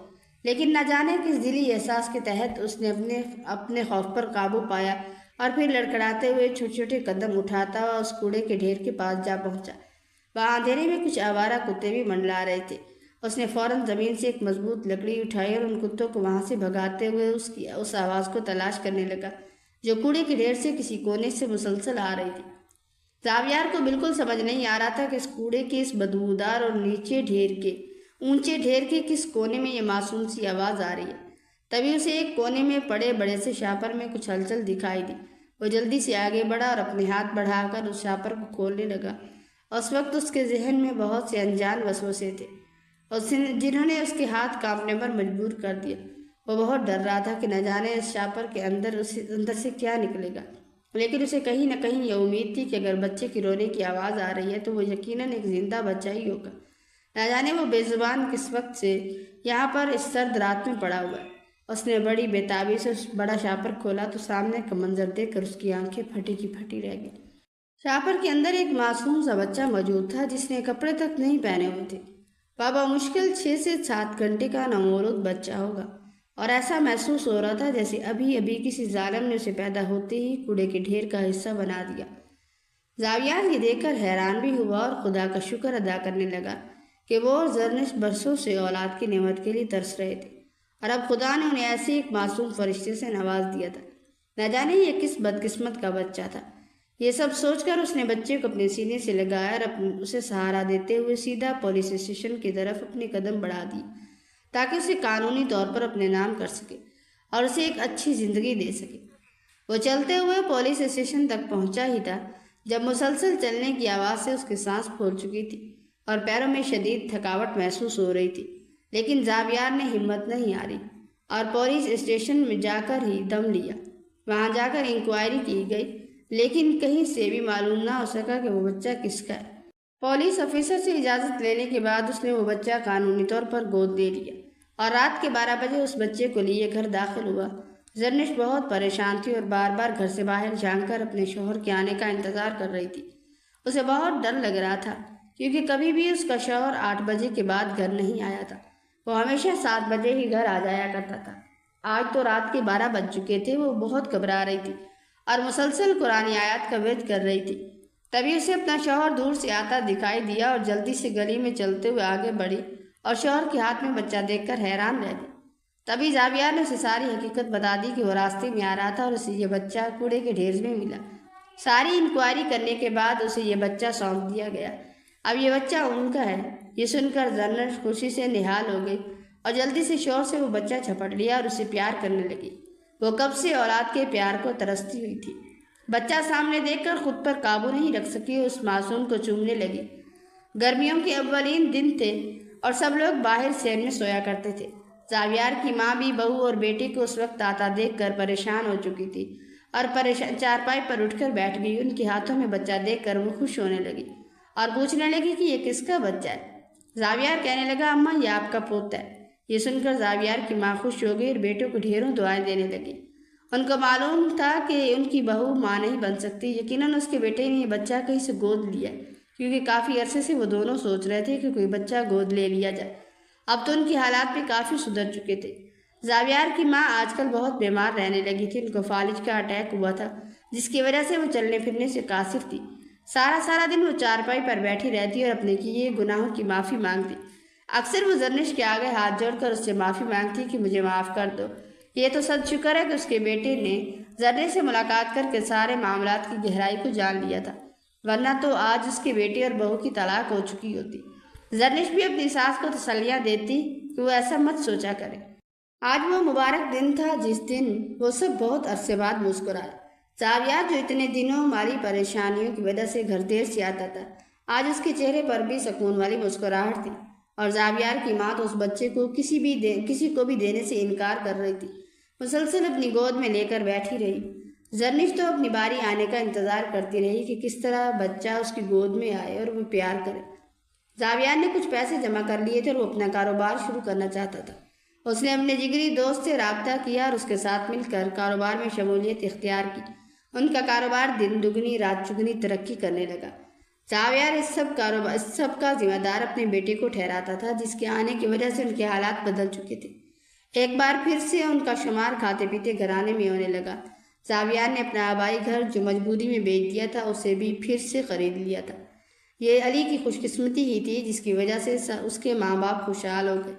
لیکن نہ جانے کس دلی احساس کے تحت اس نے اپنے خوف پر قابو پایا اور پھر لڑکھڑاتے ہوئے چھوٹے چھوٹے قدم اٹھاتا ہوا اس کوڑے کے ڈھیر کے پاس جا پہنچا۔ وہاں اندھیرے میں کچھ آوارہ کتے بھی منڈلا رہے تھے۔ اس نے فوراً زمین سے ایک مضبوط لکڑی اٹھائی اور ان کتوں کو وہاں سے بھگاتے ہوئے اس آواز کو تلاش کرنے لگا جو کوڑے کے ڈھیر سے کسی کونے سے مسلسل آ رہی تھی۔ زاویار کو بالکل سمجھ نہیں آ رہا تھا کہ اس کوڑے کے اس بدبودار اور اونچے ڈھیر کے کس کونے میں یہ معصوم سی آواز آ رہی ہے۔ تبھی اسے ایک کونے میں پڑے بڑے سے شاپر میں کچھ ہلچل دکھائی دی۔ وہ جلدی سے آگے بڑھا اور اپنے ہاتھ بڑھا کر اس شاپر کو کھولنے لگا۔ اس وقت اس کے ذہن میں بہت سے انجان وسوسے تھے جنہوں نے اس کے ہاتھ کانپنے پر مجبور کر دیا۔ وہ بہت ڈر رہا تھا کہ نہ جانے اس شاپر کے اندر سے کیا نکلے گا، لیکن اسے کہیں نہ کہیں یہ امید تھی کہ اگر بچے کی رونے کی آواز آ رہی ہے تو وہ یقیناً ایک زندہ بچہ ہی ہوگا۔ نہ جانے وہ بے زبان کس وقت سے یہاں پر اس سرد رات میں پڑا ہوا ہے۔ اس نے بڑی بےتابی سے اس بڑا شاپر کھولا تو سامنے کا منظر دیکھ کر اس کی آنکھیں پھٹی کی پھٹی رہ گئی۔ شاپر کے اندر ایک معصوم سا بچہ موجود تھا جس نے کپڑے تک نہیں پہنے ہوئے تھے۔ بابا مشکل 6 سے 7 گھنٹے کا نومولود بچہ ہوگا اور ایسا محسوس ہو رہا تھا جیسے ابھی ابھی کسی ظالم نے اسے پیدا ہوتے ہی کوڑے کے ڈھیر کا حصہ بنا دیا۔ زاویار یہ دیکھ کر حیران بھی ہوا اور خدا کا شکر ادا کرنے لگا کہ وہ اور زرنش برسوں سے اولاد کی نعمت کے لیے ترس رہے تھے اور اب خدا نے انہیں ایسے ایک معصوم فرشتے سے نواز دیا تھا۔ نہ جانے یہ کس بدقسمت کا بچہ تھا۔ یہ سب سوچ کر اس نے بچے کو اپنے سینے سے لگایا اور اسے سہارا دیتے ہوئے سیدھا پولیس اسٹیشن کی طرف اپنے قدم بڑھا دیے تاکہ اسے قانونی طور پر اپنے نام کر سکے اور اسے ایک اچھی زندگی دے سکے۔ وہ چلتے ہوئے پولیس اسٹیشن تک پہنچا ہی تھا جب مسلسل چلنے کی آواز سے اس کی سانس پھول چکی تھی اور پیروں میں شدید تھکاوٹ محسوس ہو رہی تھی، لیکن زاویار نے ہمت نہیں ہاری اور پولیس اسٹیشن میں جا کر ہی دم لیا۔ وہاں جا کر انکوائری کی گئی، لیکن کہیں سے بھی معلوم نہ ہو سکا کہ وہ بچہ کس کا ہے۔ پولیس آفیسر سے اجازت لینے کے بعد اس نے وہ بچہ قانونی طور پر گود لے لیا اور رات کے 12 بجے اس بچے کو لیے گھر داخل ہوا۔ زرنش بہت پریشان تھی اور بار بار گھر سے باہر جھانک کر اپنے شوہر کے آنے کا انتظار کر رہی تھی۔ اسے بہت ڈر لگ رہا تھا کیونکہ کبھی بھی اس کا شوہر 8 بجے کے بعد گھر نہیں آیا تھا۔ وہ ہمیشہ 7 بجے ہی گھر آ جایا کرتا تھا۔ آج تو رات کے 12 بج چکے تھے۔ وہ بہت گھبرا رہی تھی اور مسلسل قرآن آیات کا ورد کر رہی تھی۔ تبھی اسے اپنا شوہر دور سے آتا دکھائی دیا اور جلدی سے گلی میں چلتے ہوئے آگے بڑھی اور شوہر کے ہاتھ میں بچہ دیکھ کر حیران رہ گئی۔ تبھی زاویار نے اسے ساری حقیقت بتا دی کہ وہ راستے میں آ رہا تھا اور اسے یہ بچہ کوڑے کے ڈھیر میں ملا۔ ساری انکوائری کرنے کے بعد اسے یہ بچہ سونپ دیا گیا۔ اب یہ بچہ ان کا ہے۔ یہ سن کر زرنش خوشی سے نہال ہو گئی اور جلدی سے شوہر سے وہ بچہ جھپٹ لیا اور اسے پیار کرنے لگی۔ وہ کب سے اولاد کے پیار کو ترستی ہوئی تھی۔ بچہ سامنے دیکھ کر خود پر قابو نہیں رکھ سکی، اس معصوم کو چومنے لگی۔ گرمیوں کے اولین دن تھے اور سب لوگ باہر سیر میں سویا کرتے تھے۔ زاویار کی ماں بھی بہو اور بیٹی کو اس وقت آتا دیکھ کر پریشان ہو چکی تھی اور چارپائی پر اٹھ کر بیٹھ گئی۔ ان کے ہاتھوں میں بچہ دیکھ کر وہ خوش ہونے لگی اور پوچھنے لگی کہ یہ کس کا بچہ ہے۔ زاویار کہنے لگا، اماں یہ آپ کا پوتا ہے۔ یہ سن کر زاویار کی ماں خوش ہو گئی اور بیٹوں کو ڈھیروں دعائیں دینے لگی۔ ان کو معلوم تھا کہ ان کی بہو ماں نہیں بن سکتی۔ یقیناً اس کے بیٹے نے یہ بچہ کہیں سے گود لیا، کیونکہ کافی عرصے سے وہ دونوں سوچ رہے تھے کہ کوئی بچہ گود لے لیا جائے۔ اب تو ان کے حالات بھی کافی سدھر چکے تھے۔ زاویار کی ماں آج کل بہت بیمار رہنے لگی تھی۔ ان کو فالج کا اٹیک ہوا تھا، جس کی وجہ سے وہ چلنے پھرنے سے قاصر تھی۔ سارا دن وہ چارپائی پر بیٹھی رہتی اور اپنے کیے گناہوں کی معافی مانگتی۔ اکثر وہ زرنش کے آگے ہاتھ جوڑ کر اس سے معافی مانگتی کہ مجھے معاف کر دو۔ یہ تو صد شکر ہے کہ اس کے بیٹے نے زرنش سے ملاقات کر کے سارے معاملات کی گہرائی کو جان لیا تھا، ورنہ تو آج اس کے بیٹے اور بہو کی طلاق ہو چکی ہوتی۔ زرنش بھی اپنی ساس کو تسلیاں دیتی کہ وہ ایسا مت سوچا کرے۔ آج وہ مبارک دن تھا جس دن وہ سب بہت عرصے بعد مسکرائے۔ زاویار جو اتنے دنوں مالی پریشانیوں کی وجہ سے گھر دیر سے آتا تھا، آج اس کے چہرے پر بھی سکون والی مسکراہٹ تھی، اور زاویار کی ماں تو اس بچے کو کسی کو بھی دینے سے انکار کر رہی تھی۔ مسلسل اپنی گود میں لے کر بیٹھی رہی۔ زرنش تو اپنی باری آنے کا انتظار کرتی رہی کہ کس طرح بچہ اس کی گود میں آئے اور وہ پیار کرے۔ زاویار نے کچھ پیسے جمع کر لیے تھے اور وہ اپنا کاروبار شروع کرنا چاہتا تھا۔ اس نے اپنے جگری دوست سے رابطہ کیا اور اس کے ساتھ مل کر کاروبار میں شمولیت اختیار کی۔ ان کا کاروبار دن دگنی رات چگنی ترقی کرنے لگا۔ زاویار اس سب کا ذمہ دار اپنے بیٹے کو ٹھہراتا تھا، جس کے آنے کی وجہ سے ان کے حالات بدل چکے تھے۔ ایک بار پھر سے ان کا شمار کھاتے پیتے گھرانے میں ہونے لگا۔ زاویار نے اپنا آبائی گھر جو مجبوری میں بیچ دیا تھا، اسے بھی پھر سے خرید لیا تھا۔ یہ علی کی خوش قسمتی ہی تھی، جس کی وجہ سے اس کے ماں باپ خوشحال ہو گئے۔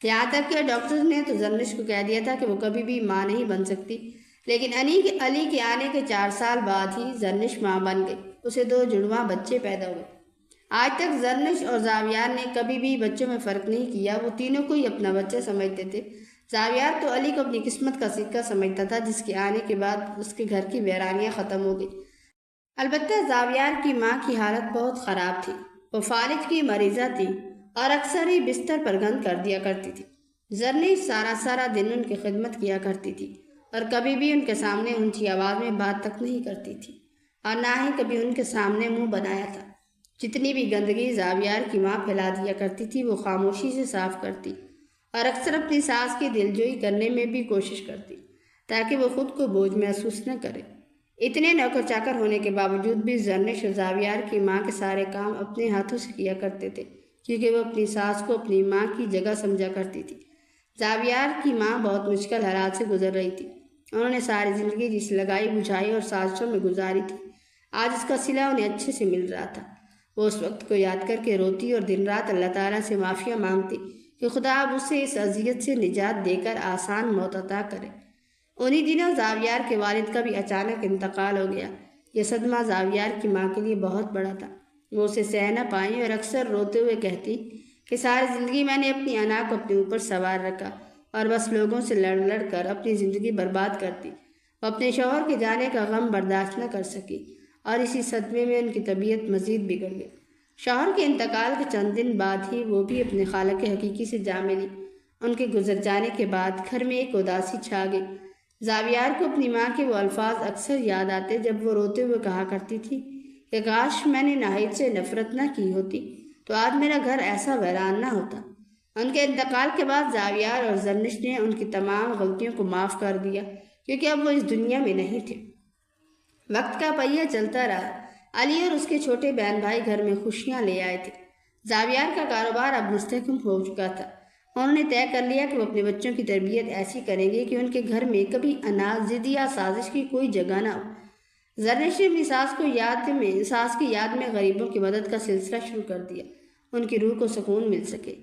یہاں تک کہ ڈاکٹر نے تو زرنش کو کہہ دیا تھا کہ وہ کبھی بھی ماں نہیں بن سکتی، لیکن علی کے آنے کے 4 سال بعد ہی زرنش ماں بن گئی۔ اسے 2 جڑواں بچے پیدا ہوئے۔ آج تک زرنش اور زاویار نے کبھی بھی بچوں میں فرق نہیں کیا، وہ تینوں کو ہی اپنا بچہ سمجھتے تھے۔ زاویار تو علی کو اپنی قسمت کا سکہ سمجھتا تھا، جس کے آنے کے بعد اس کے گھر کی ویرانیاں ختم ہو گئی۔ البتہ زاویار کی ماں کی حالت بہت خراب تھی۔ وہ فالج کی مریضہ تھی اور اکثر ہی بستر پر گند کر دیا کرتی تھی۔ زرنش سارا دن ان کی خدمت کیا کرتی تھی اور کبھی بھی ان کے سامنے اونچی آواز میں بات تک نہیں کرتی تھی، اور نہ ہی کبھی ان کے سامنے منہ بنایا تھا۔ جتنی بھی گندگی زاویار کی ماں پھیلا دیا کرتی تھی، وہ خاموشی سے صاف کرتی اور اکثر اپنی ساس کی دلجوئی کرنے میں بھی کوشش کرتی تاکہ وہ خود کو بوجھ محسوس نہ کرے۔ اتنے نوکر چاکر ہونے کے باوجود بھی زرنش اور زاویار کی ماں کے سارے کام اپنے ہاتھوں سے کیا کرتے تھے، کیونکہ وہ اپنی ساس کو اپنی ماں کی جگہ سمجھا کرتی تھی۔ زاویار کی ماں بہت مشکل حالات سے گزر رہی تھی۔ انہوں نے ساری زندگی جس لگائی بجھائی اور سازشوں میں گزاری تھی، آج اس کا صلہ انہیں اچھے سے مل رہا تھا۔ وہ اس وقت کو یاد کر کے روتی اور دن رات اللہ تعالیٰ سے معافیاں مانگتی کہ خدا اب اسے اس اذیت سے نجات دے کر آسان موت عطا کرے۔ انہی دنوں زاویار کے والد کا بھی اچانک انتقال ہو گیا۔ یہ صدمہ زاویار کی ماں کے لیے بہت بڑا تھا۔ وہ اسے سہ نہ پائیں اور اکثر روتے ہوئے کہتی کہ ساری زندگی میں نے اپنی انا کو اپنے اوپر سوار رکھا اور بس لوگوں سے لڑ کر اپنی زندگی برباد کرتی۔ وہ اپنے شوہر کے جانے کا غم برداشت نہ کر سکی اور اسی صدمے میں ان کی طبیعت مزید بگڑ گئی۔ شوہر کے انتقال کے چند دن بعد ہی وہ بھی اپنے خالق حقیقی سے جا ملی۔ ان کے گزر جانے کے بعد گھر میں ایک اداسی چھا گئی۔ زاویار کو اپنی ماں کے وہ الفاظ اکثر یاد آتے جب وہ روتے ہوئے کہا کرتی تھی کہ کاش میں نے ناہید سے نفرت نہ کی ہوتی تو آج میرا گھر ایسا ویران نہ ہوتا۔ ان کے انتقال کے بعد زاویار اور زرنش نے ان کی تمام غلطیوں کو معاف کر دیا کیونکہ اب وہ اس دنیا میں نہیں تھے۔ وقت کا پہیہ چلتا رہا۔ علی اور اس کے چھوٹے بہن بھائی گھر میں خوشیاں لے آئے تھے۔ زاویار کا کاروبار اب مستحکم ہو چکا تھا۔ انہوں نے طے کر لیا کہ وہ اپنے بچوں کی تربیت ایسی کریں گے کہ ان کے گھر میں کبھی اناج، ضد یا سازش کی کوئی جگہ نہ ہو۔ زرنش نے اپنی ساس کی یاد میں غریبوں کی مدد کا سلسلہ شروع کر دیا، ان کی روح کو سکون مل سکے۔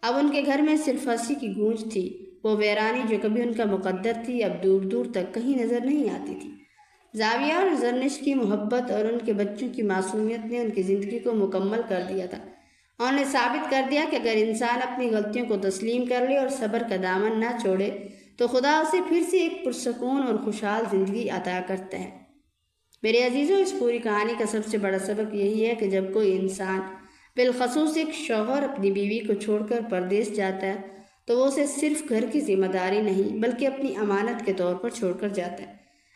اب ان کے گھر میں صرف ہنسی کی گونج تھی۔ وہ ویرانی جو کبھی ان کا مقدر تھی اب دور دور تک کہیں نظر نہیں آتی تھی۔ زاویار اور زرنش کی محبت اور ان کے بچوں کی معصومیت نے ان کی زندگی کو مکمل کر دیا تھا۔ انہوں نے ثابت کر دیا کہ اگر انسان اپنی غلطیوں کو تسلیم کر لے اور صبر کا دامن نہ چھوڑے تو خدا اسے پھر سے ایک پرسکون اور خوشحال زندگی عطا کرتا ہے۔ میرے عزیزوں، اس پوری کہانی کا سب سے بڑا سبق یہی ہے کہ جب کوئی انسان، بالخصوص ایک شوہر، اپنی بیوی کو چھوڑ کر پردیس جاتا ہے تو وہ اسے صرف گھر کی ذمہ داری نہیں بلکہ اپنی امانت کے طور پر چھوڑ کر جاتا ہے۔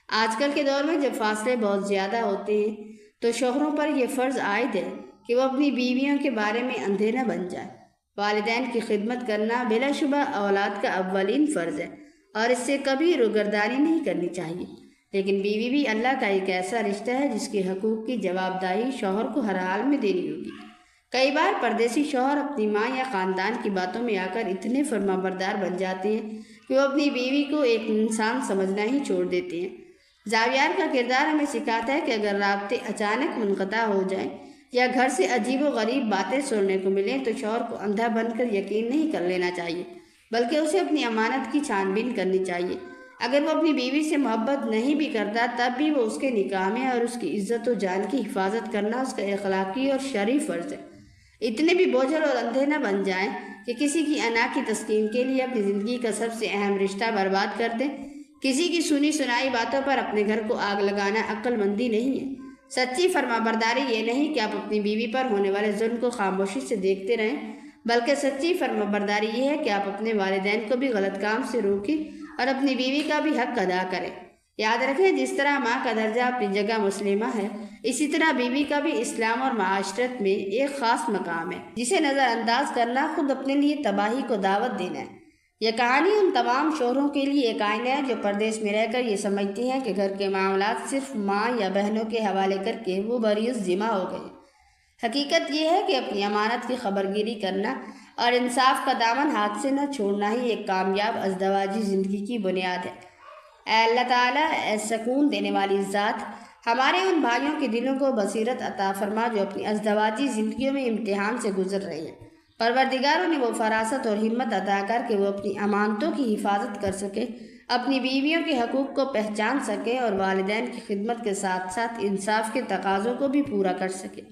آج کل کے دور میں جب فاصلے بہت زیادہ ہوتے ہیں تو شوہروں پر یہ فرض عائد ہے کہ وہ اپنی بیویوں کے بارے میں اندھے نہ بن جائے۔ والدین کی خدمت کرنا بلا شبہ اولاد کا اولین فرض ہے اور اس سے کبھی روگردانی نہیں کرنی چاہیے، لیکن بیوی بھی اللہ کا ایک ایسا رشتہ ہے جس کے حقوق کی جواب دہی شوہر کو ہر حال میں دینی ہوگی۔ کئی بار پردیسی شوہر اپنی ماں یا خاندان کی باتوں میں آ کر اتنے فرما بردار بن جاتے ہیں کہ وہ اپنی بیوی کو ایک انسان سمجھنا ہی چھوڑ دیتے ہیں۔ زاویار کا کردار ہمیں سکھاتا ہے کہ اگر رابطے اچانک منقطع ہو جائیں یا گھر سے عجیب و غریب باتیں سننے کو ملیں تو شوہر کو اندھا بن کر یقین نہیں کر لینا چاہیے بلکہ اسے اپنی امانت کی چھان بین کرنی چاہیے۔ اگر وہ اپنی بیوی سے محبت نہیں بھی کرتا تب بھی وہ اس کے نکاح میں اور اس کی عزت و جان کی حفاظت کرنا اس کا اخلاقی اور شرعی فرض ہے۔ اتنے بھی بوجھل اور اندھے نہ بن جائیں کہ کسی کی انا کی تسکین کے لیے اپنی زندگی کا سب سے اہم رشتہ برباد کر دیں۔ کسی کی سنی سنائی باتوں پر اپنے گھر کو آگ لگانا عقل مندی نہیں ہے۔ سچی فرما برداری یہ نہیں کہ آپ اپنی بیوی پر ہونے والے ظلم کو خاموشی سے دیکھتے رہیں، بلکہ سچی فرما برداری یہ ہے کہ آپ اپنے والدین کو بھی غلط کام سے روکیں اور اپنی بیوی کا بھی حق ادا کریں۔ یاد رکھیں، جس طرح ماں کا درجہ اپنی جگہ مسلمہ ہے، اسی طرح بیوی کا بھی اسلام اور معاشرت میں ایک خاص مقام ہے جسے نظر انداز کرنا خود اپنے لیے تباہی کو دعوت دینا ہے۔ یہ کہانی ان تمام شوہروں کے لیے ایک آئینہ ہے جو پردیس میں رہ کر یہ سمجھتی ہیں کہ گھر کے معاملات صرف ماں یا بہنوں کے حوالے کر کے وہ بری ذمہ ہو گئے۔ حقیقت یہ ہے کہ اپنی امانت کی خبرگیری کرنا اور انصاف کا دامن ہاتھ سے نہ چھوڑنا ہی ایک کامیاب ازدواجی زندگی کی بنیاد ہے۔ اے اللہ تعالیٰ، اے سکون دینے والی ذات، ہمارے ان بھائیوں کے دلوں کو بصیرت عطا فرما جو اپنی ازدواجی زندگیوں میں امتحان سے گزر رہے ہیں۔ پروردگار انہیں وہ فراست اور ہمت عطا کر کہ وہ اپنی امانتوں کی حفاظت کر سکے، اپنی بیویوں کے حقوق کو پہچان سکے اور والدین کی خدمت کے ساتھ ساتھ انصاف کے تقاضوں کو بھی پورا کر سکے۔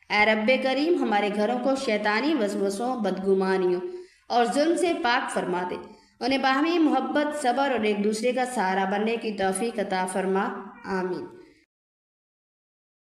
اے رب کریم، ہمارے گھروں کو شیطانی وسوسوں، بدگمانیوں اور ظلم سے پاک فرما دے، انہیں باہمی محبت، صبر اور ایک دوسرے کا سہارا بننے کی توفیق عطا فرما۔ آمین۔